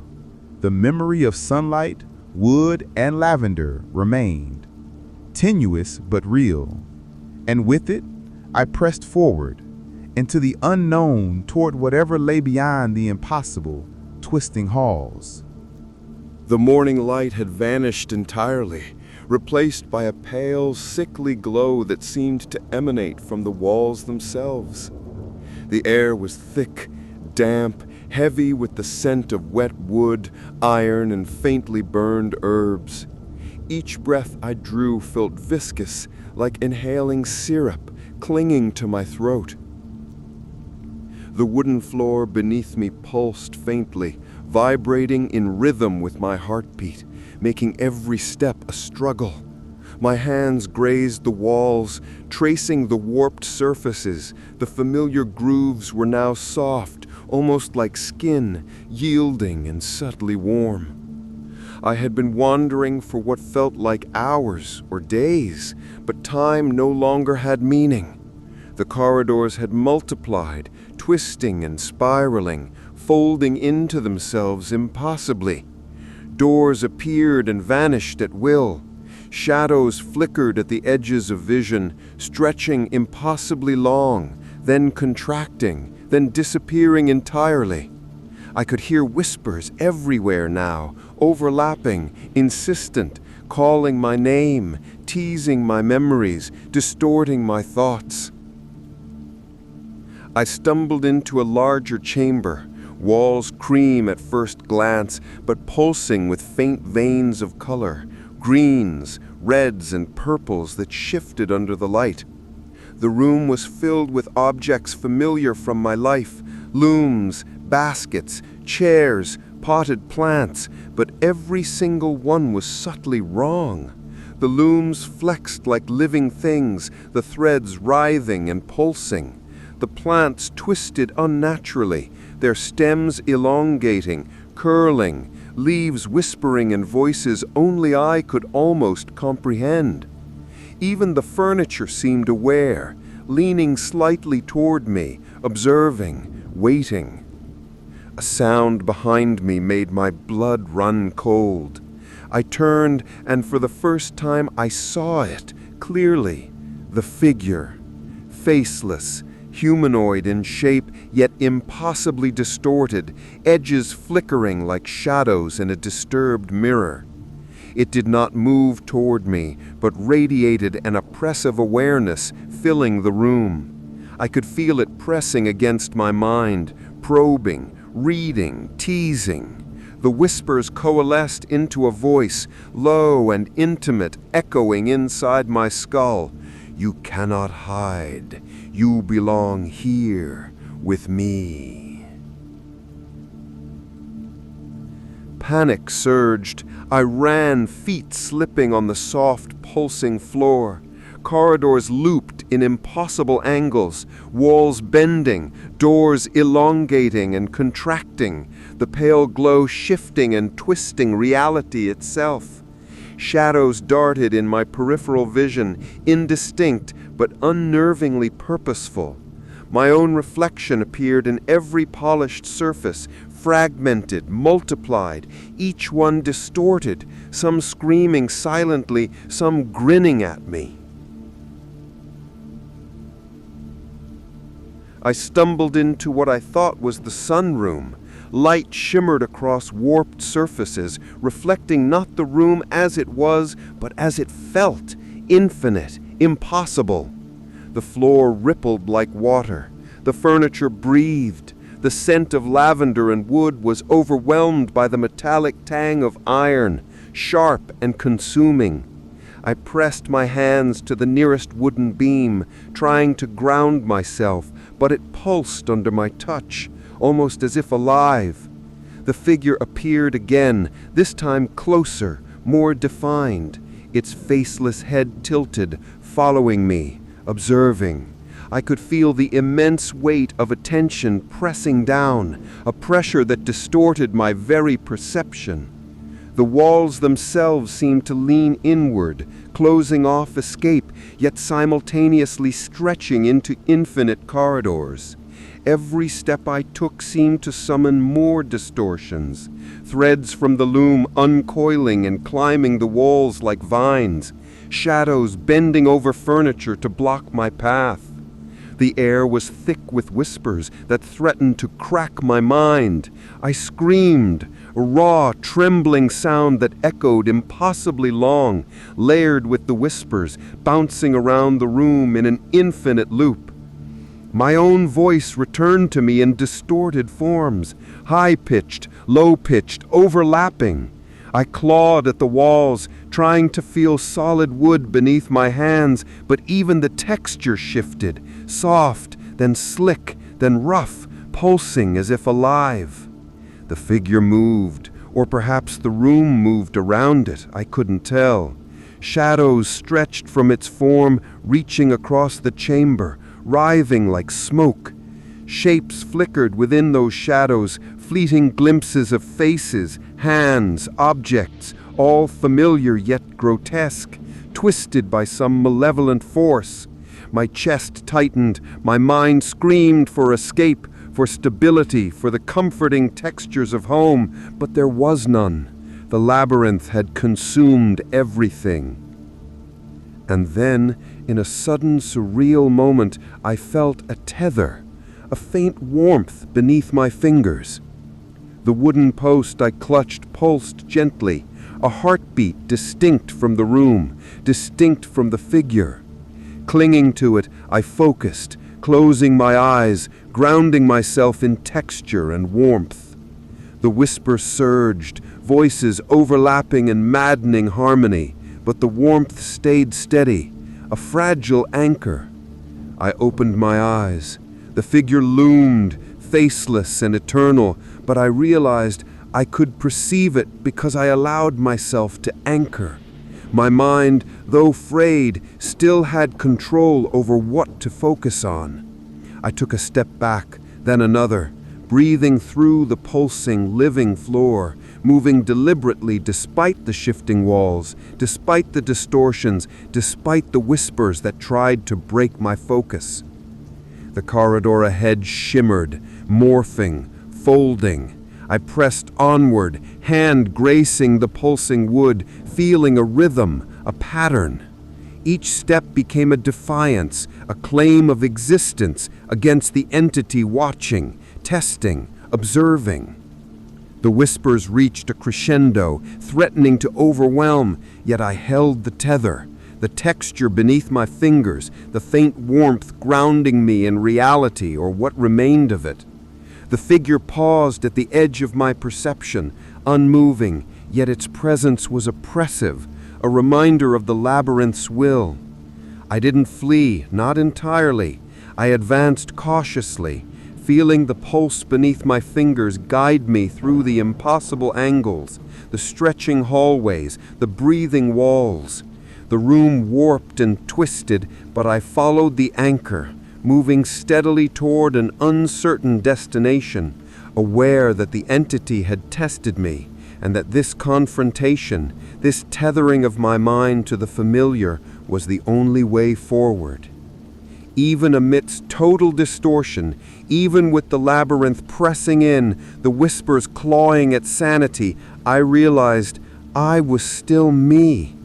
the memory of sunlight, wood, and lavender remained, tenuous but real. And with it, I pressed forward, into the unknown, toward whatever lay beyond the impossible, twisting halls. The morning light had vanished entirely, replaced by a pale, sickly glow that seemed to emanate from the walls themselves. The air was thick, damp, heavy with the scent of wet wood, iron, and faintly burned herbs. Each breath I drew felt viscous, like inhaling syrup, clinging to my throat. The wooden floor beneath me pulsed faintly, vibrating in rhythm with my heartbeat, making every step a struggle. My hands grazed the walls, tracing the warped surfaces. The familiar grooves were now soft, almost like skin, yielding and subtly warm. I had been wandering for what felt like hours or days, but time no longer had meaning. The corridors had multiplied, twisting and spiraling, folding into themselves impossibly. Doors appeared and vanished at will. Shadows flickered at the edges of vision, stretching impossibly long, then contracting, then disappearing entirely. I could hear whispers everywhere now, overlapping, insistent, calling my name, teasing my memories, distorting my thoughts. I stumbled into a larger chamber, walls cream at first glance, but pulsing with faint veins of color, greens, reds, and purples that shifted under the light. The room was filled with objects familiar from my life, looms, baskets, chairs, potted plants, but every single one was subtly wrong. The looms flexed like living things, the threads writhing and pulsing. The plants twisted unnaturally, their stems elongating, curling, leaves whispering in voices only I could almost comprehend. Even the furniture seemed aware, leaning slightly toward me, observing, waiting. A sound behind me made my blood run cold. I turned, and for the first time I saw it clearly. The figure, faceless, humanoid in shape, yet impossibly distorted, edges flickering like shadows in a disturbed mirror. It did not move toward me, but radiated an oppressive awareness, filling the room. I could feel it pressing against my mind, probing, reading, teasing. The whispers coalesced into a voice, low and intimate, echoing inside my skull. "You cannot hide. You belong here with me." Panic surged. I ran, feet slipping on the soft, pulsing floor. Corridors looped in impossible angles, walls bending, doors elongating and contracting, the pale glow shifting and twisting reality itself. Shadows darted in my peripheral vision, indistinct but unnervingly purposeful. My own reflection appeared in every polished surface, fragmented, multiplied, each one distorted, some screaming silently, some grinning at me. I stumbled into what I thought was the sunroom. Light shimmered across warped surfaces, reflecting not the room as it was, but as it felt, infinite, impossible. The floor rippled like water. The furniture breathed. The scent of lavender and wood was overwhelmed by the metallic tang of iron, sharp and consuming. I pressed my hands to the nearest wooden beam, trying to ground myself, but it pulsed under my touch, almost as if alive. The figure appeared again, this time closer, more defined, its faceless head tilted, following me, observing. I could feel the immense weight of attention pressing down, a pressure that distorted my very perception. The walls themselves seemed to lean inward, closing off escape, yet simultaneously stretching into infinite corridors. Every step I took seemed to summon more distortions, threads from the loom uncoiling and climbing the walls like vines, shadows bending over furniture to block my path. The air was thick with whispers that threatened to crack my mind. I screamed, a raw, trembling sound that echoed impossibly long, layered with the whispers, bouncing around the room in an infinite loop. My own voice returned to me in distorted forms, high-pitched, low-pitched, overlapping. I clawed at the walls, trying to feel solid wood beneath my hands, but even the texture shifted, soft, then slick, then rough, pulsing as if alive. The figure moved, or perhaps the room moved around it, I couldn't tell. Shadows stretched from its form, reaching across the chamber, writhing like smoke. Shapes flickered within those shadows, fleeting glimpses of faces, hands, objects, all familiar yet grotesque, twisted by some malevolent force. My chest tightened, my mind screamed for escape, for stability, for the comforting textures of home, but there was none. The labyrinth had consumed everything. And then, in a sudden surreal moment, I felt a tether, a faint warmth beneath my fingers. The wooden post I clutched pulsed gently, a heartbeat distinct from the room, distinct from the figure. Clinging to it, I focused, closing my eyes, grounding myself in texture and warmth. The whisper surged, voices overlapping in maddening harmony, but the warmth stayed steady, a fragile anchor. I opened my eyes. The figure loomed, faceless and eternal, but I realized I could perceive it because I allowed myself to anchor. My mind, though frayed, still had control over what to focus on. I took a step back, then another, breathing through the pulsing, living floor, moving deliberately despite the shifting walls, despite the distortions, despite the whispers that tried to break my focus. The corridor ahead shimmered, morphing, folding. I pressed onward, hand gracing the pulsing wood, feeling a rhythm, a pattern. Each step became a defiance, a claim of existence against the entity watching, testing, observing. The whispers reached a crescendo, threatening to overwhelm, yet I held the tether. The texture beneath my fingers, the faint warmth grounding me in reality or what remained of it. The figure paused at the edge of my perception, unmoving, yet its presence was oppressive, a reminder of the labyrinth's will. I didn't flee, not entirely. I advanced cautiously, feeling the pulse beneath my fingers guide me through the impossible angles, the stretching hallways, the breathing walls. The room warped and twisted, but I followed the anchor, moving steadily toward an uncertain destination, aware that the entity had tested me, and that this confrontation, this tethering of my mind to the familiar, was the only way forward. Even amidst total distortion, even with the labyrinth pressing in, the whispers clawing at sanity, I realized I was still me.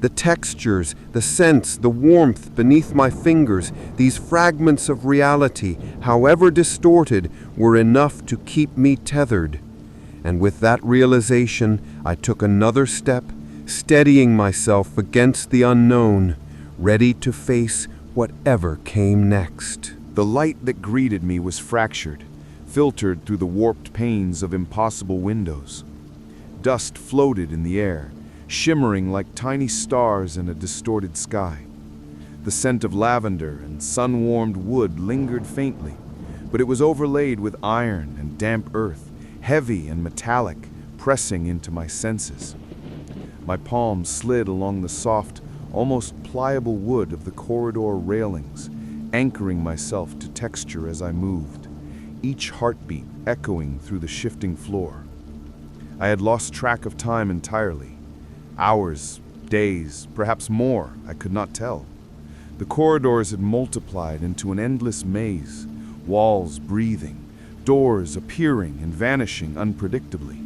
The textures, the scents, the warmth beneath my fingers, these fragments of reality, however distorted, were enough to keep me tethered. And with that realization, I took another step, steadying myself against the unknown, ready to face whatever came next. The light that greeted me was fractured, filtered through the warped panes of impossible windows. Dust floated in the air, shimmering like tiny stars in a distorted sky. The scent of lavender and sun-warmed wood lingered faintly, but it was overlaid with iron and damp earth, heavy and metallic, pressing into my senses. My palms slid along the soft, almost pliable wood of the corridor railings, anchoring myself to texture as I moved, each heartbeat echoing through the shifting floor. I had lost track of time entirely. Hours, days, perhaps more, I could not tell. The corridors had multiplied into an endless maze, walls breathing, doors appearing and vanishing unpredictably.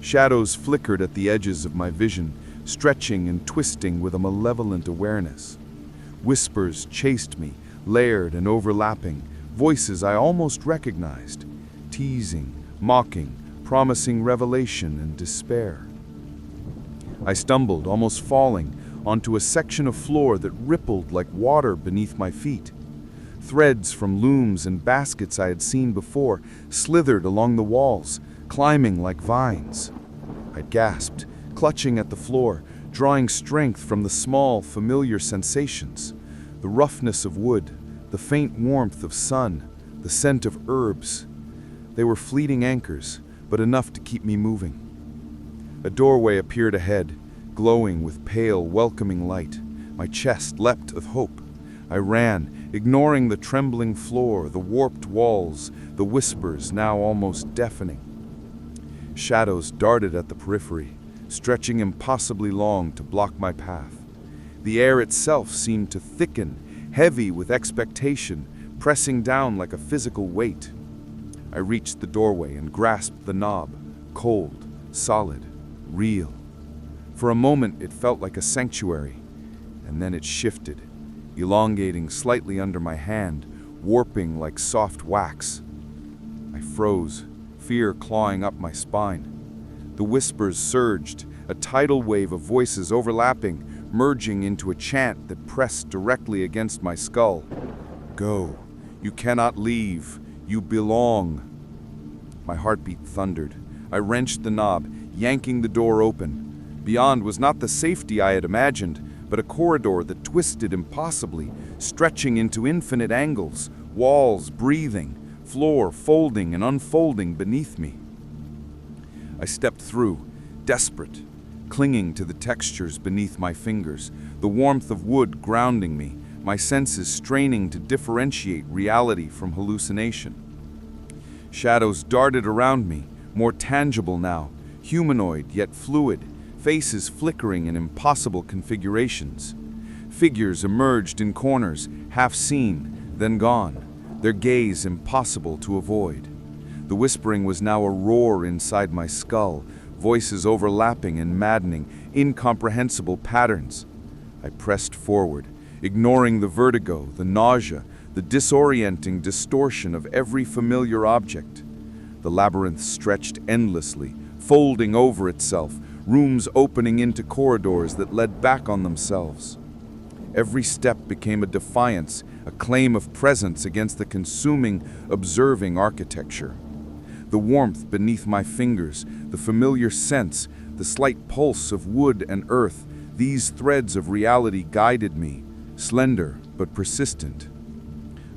Shadows flickered at the edges of my vision, stretching and twisting with a malevolent awareness. Whispers chased me, layered and overlapping, voices I almost recognized, teasing, mocking, promising revelation and despair. I stumbled, almost falling, onto a section of floor that rippled like water beneath my feet. Threads from looms and baskets I had seen before slithered along the walls, climbing like vines. I gasped, clutching at the floor, drawing strength from the small, familiar sensations. The roughness of wood, the faint warmth of sun, the scent of herbs. They were fleeting anchors, but enough to keep me moving. A doorway appeared ahead, glowing with pale, welcoming light. My chest leapt with hope. I ran, ignoring the trembling floor, the warped walls, the whispers now almost deafening. Shadows darted at the periphery, stretching impossibly long to block my path. The air itself seemed to thicken, heavy with expectation, pressing down like a physical weight. I reached the doorway and grasped the knob, cold, solid, real. For a moment it felt like a sanctuary, and then it shifted, elongating slightly under my hand, warping like soft wax. I froze, fear clawing up my spine. The whispers surged, a tidal wave of voices overlapping, merging into a chant that pressed directly against my skull. Go. You cannot leave. You belong. My heartbeat thundered. I wrenched the knob, yanking the door open. Beyond was not the safety I had imagined, but a corridor that twisted impossibly, stretching into infinite angles, walls breathing, floor folding and unfolding beneath me. I stepped through, desperate, clinging to the textures beneath my fingers, the warmth of wood grounding me, my senses straining to differentiate reality from hallucination. Shadows darted around me, more tangible now, humanoid yet fluid, faces flickering in impossible configurations. Figures emerged in corners, half seen, then gone, their gaze impossible to avoid. The whispering was now a roar inside my skull, voices overlapping in maddening, incomprehensible patterns. I pressed forward, ignoring the vertigo, the nausea, the disorienting distortion of every familiar object. The labyrinth stretched endlessly, folding over itself, rooms opening into corridors that led back on themselves. Every step became a defiance, a claim of presence against the consuming, observing architecture. The warmth beneath my fingers, the familiar scents, the slight pulse of wood and earth, these threads of reality guided me, slender but persistent.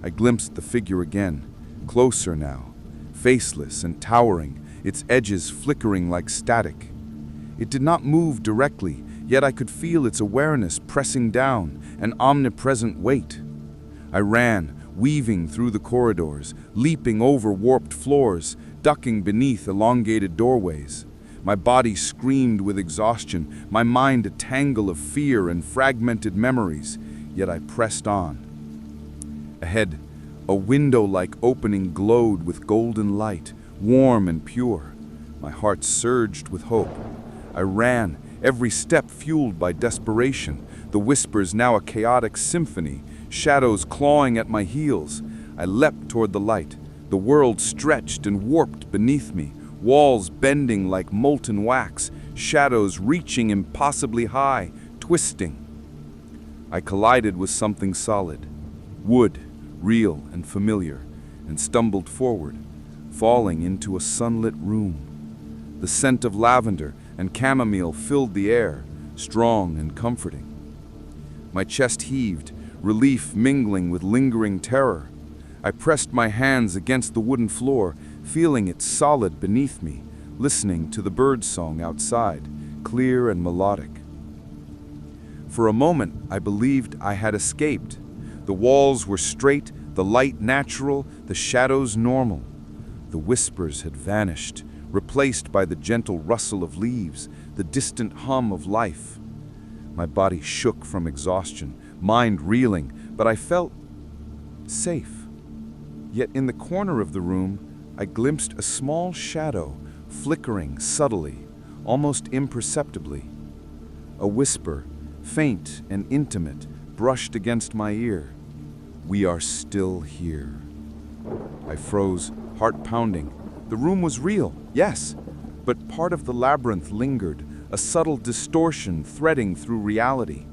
I glimpsed the figure again, closer now, faceless and towering, its edges flickering like static. It did not move directly, yet I could feel its awareness pressing down, an omnipresent weight. I ran, weaving through the corridors, leaping over warped floors, ducking beneath elongated doorways. My body screamed with exhaustion, my mind a tangle of fear and fragmented memories, yet I pressed on. Ahead, a window-like opening glowed with golden light, warm and pure. My heart surged with hope. I ran, every step fueled by desperation, the whispers now a chaotic symphony, shadows clawing at my heels. I leapt toward the light. The world stretched and warped beneath me, walls bending like molten wax, shadows reaching impossibly high, twisting. I collided with something solid, wood, real and familiar, and stumbled forward, falling into a sunlit room. The scent of lavender and chamomile filled the air, strong and comforting. My chest heaved, relief mingling with lingering terror. I pressed my hands against the wooden floor, feeling it solid beneath me, listening to the birdsong outside, clear and melodic. For a moment, I believed I had escaped. The walls were straight, the light natural, the shadows normal. The whispers had vanished, replaced by the gentle rustle of leaves, the distant hum of life. My body shook from exhaustion, mind reeling, but I felt safe. Yet in the corner of the room, I glimpsed a small shadow, flickering subtly, almost imperceptibly. A whisper, faint and intimate, brushed against my ear. "We are still here." I froze, heart pounding. The room was real, yes, but part of the labyrinth lingered, a subtle distortion threading through reality.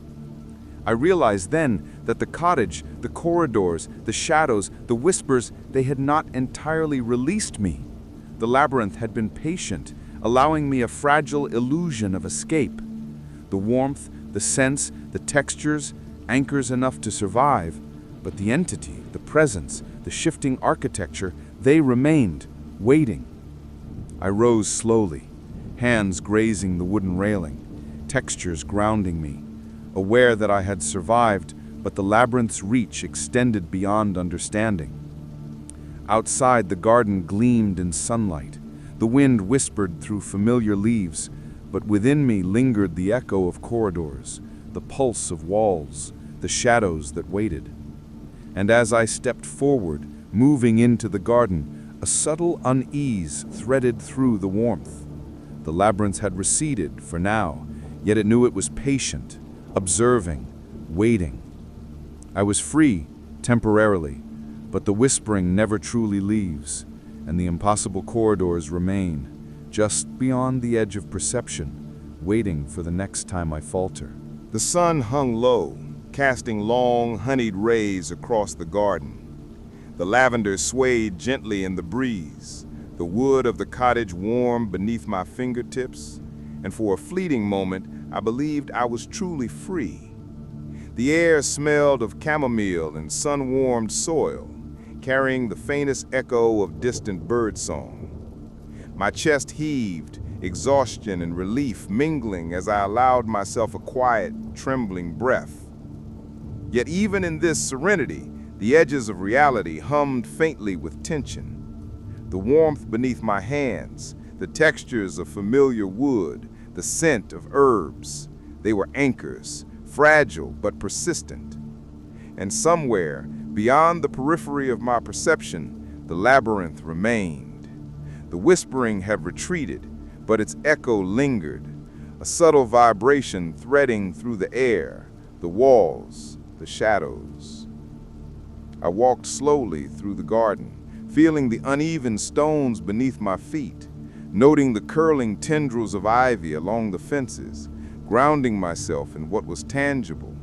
I realized then that the cottage, the corridors, the shadows, the whispers, they had not entirely released me. The labyrinth had been patient, allowing me a fragile illusion of escape. The warmth, the scents, the textures, anchors enough to survive, but the entity, the presence, the shifting architecture, they remained, waiting. I rose slowly, hands grazing the wooden railing, textures grounding me, aware that I had survived, but the labyrinth's reach extended beyond understanding. Outside, the garden gleamed in sunlight. The wind whispered through familiar leaves, but within me lingered the echo of corridors, the pulse of walls, the shadows that waited. And as I stepped forward, moving into the garden, a subtle unease threaded through the warmth. The labyrinth had receded for now, yet it knew it was patient, observing, waiting. I was free, temporarily, but the whispering never truly leaves, and the impossible corridors remain, just beyond the edge of perception, waiting for the next time I falter. The sun hung low, casting long, honeyed rays across the garden. The lavender swayed gently in the breeze, the wood of the cottage warm beneath my fingertips, and for a fleeting moment, I believed I was truly free. The air smelled of chamomile and sun-warmed soil, carrying the faintest echo of distant birdsong. My chest heaved, exhaustion and relief mingling as I allowed myself a quiet, trembling breath. Yet even in this serenity, the edges of reality hummed faintly with tension. The warmth beneath my hands, the textures of familiar wood, the scent of herbs, they were anchors, fragile but persistent. And somewhere, beyond the periphery of my perception, the labyrinth remained. The whispering had retreated, but its echo lingered, a subtle vibration threading through the air, the walls, the shadows. I walked slowly through the garden, feeling the uneven stones beneath my feet, noting the curling tendrils of ivy along the fences, grounding myself in what was tangible.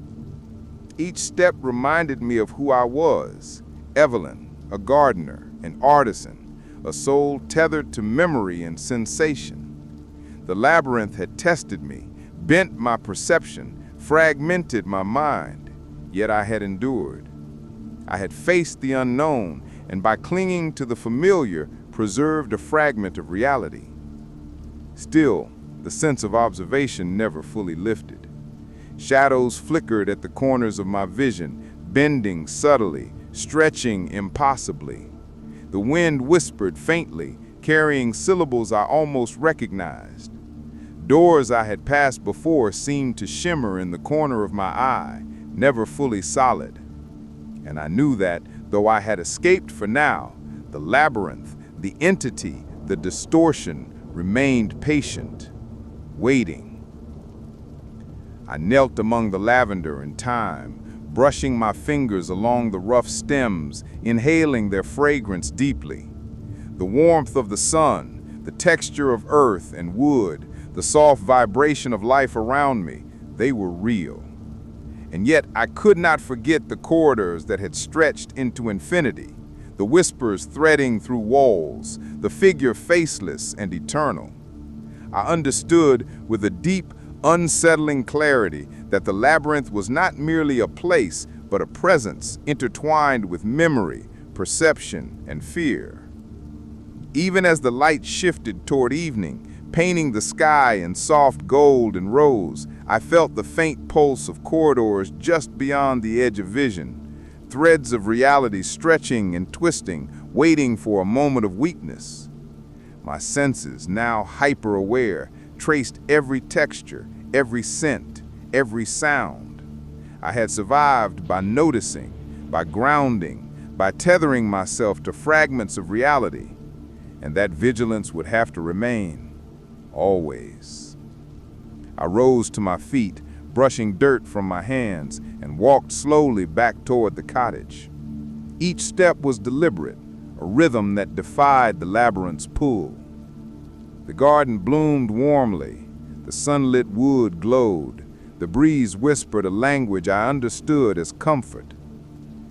Each step reminded me of who I was, Evelyn, a gardener, an artisan, a soul tethered to memory and sensation. The labyrinth had tested me, bent my perception, fragmented my mind, yet I had endured. I had faced the unknown, and by clinging to the familiar, preserved a fragment of reality. Still, the sense of observation never fully lifted. Shadows flickered at the corners of my vision, bending subtly, stretching impossibly. The wind whispered faintly, carrying syllables I almost recognized. Doors I had passed before seemed to shimmer in the corner of my eye, never fully solid. And I knew that, though I had escaped for now, the labyrinth, the entity, the distortion, remained patient, waiting. I knelt among the lavender in time, brushing my fingers along the rough stems, inhaling their fragrance deeply. The warmth of the sun, the texture of earth and wood, the soft vibration of life around me, they were real. And yet I could not forget the corridors that had stretched into infinity, the whispers threading through walls, the figure faceless and eternal. I understood with a deep, unsettling clarity that the labyrinth was not merely a place, but a presence intertwined with memory, perception, and fear. Even as the light shifted toward evening, painting the sky in soft gold and rose, I felt the faint pulse of corridors just beyond the edge of vision, threads of reality stretching and twisting, waiting for a moment of weakness. My senses, now hyper-aware, traced every texture, every scent, every sound. I had survived by noticing, by grounding, by tethering myself to fragments of reality, and that vigilance would have to remain, always. I rose to my feet, brushing dirt from my hands, and walked slowly back toward the cottage. Each step was deliberate, a rhythm that defied the labyrinth's pull. The garden bloomed warmly, the sunlit wood glowed, the breeze whispered a language I understood as comfort.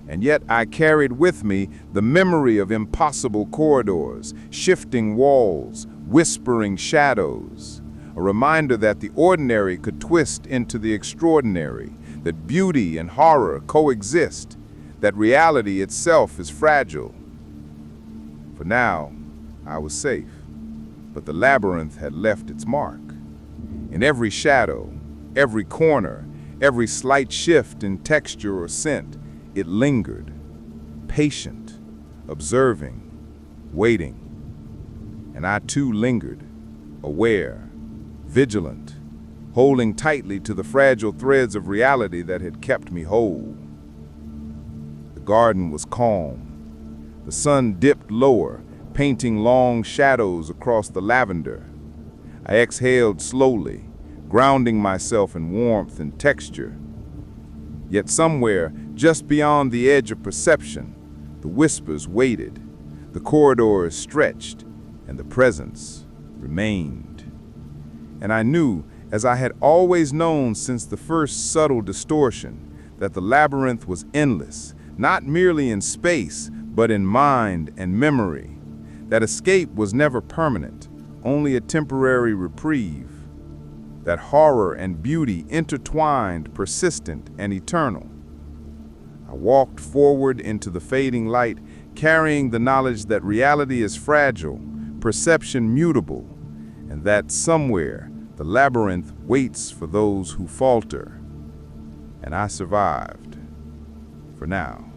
And yet I carried with me the memory of impossible corridors, shifting walls, whispering shadows, a reminder that the ordinary could twist into the extraordinary, that beauty and horror coexist, that reality itself is fragile. For now, I was safe, but the labyrinth had left its mark. In every shadow, every corner, every slight shift in texture or scent, it lingered, patient, observing, waiting. And I too lingered, aware, vigilant, holding tightly to the fragile threads of reality that had kept me whole. The garden was calm. The sun dipped lower, painting long shadows across the lavender. I exhaled slowly, grounding myself in warmth and texture. Yet somewhere, just beyond the edge of perception, the whispers waited, the corridors stretched, and the presence remained. And I knew, as I had always known since the first subtle distortion, that the labyrinth was endless, not merely in space, but in mind and memory. That escape was never permanent, only a temporary reprieve. That horror and beauty intertwined, persistent, and eternal. I walked forward into the fading light, carrying the knowledge that reality is fragile, perception mutable, and that somewhere the labyrinth waits for those who falter. And I survived, for now.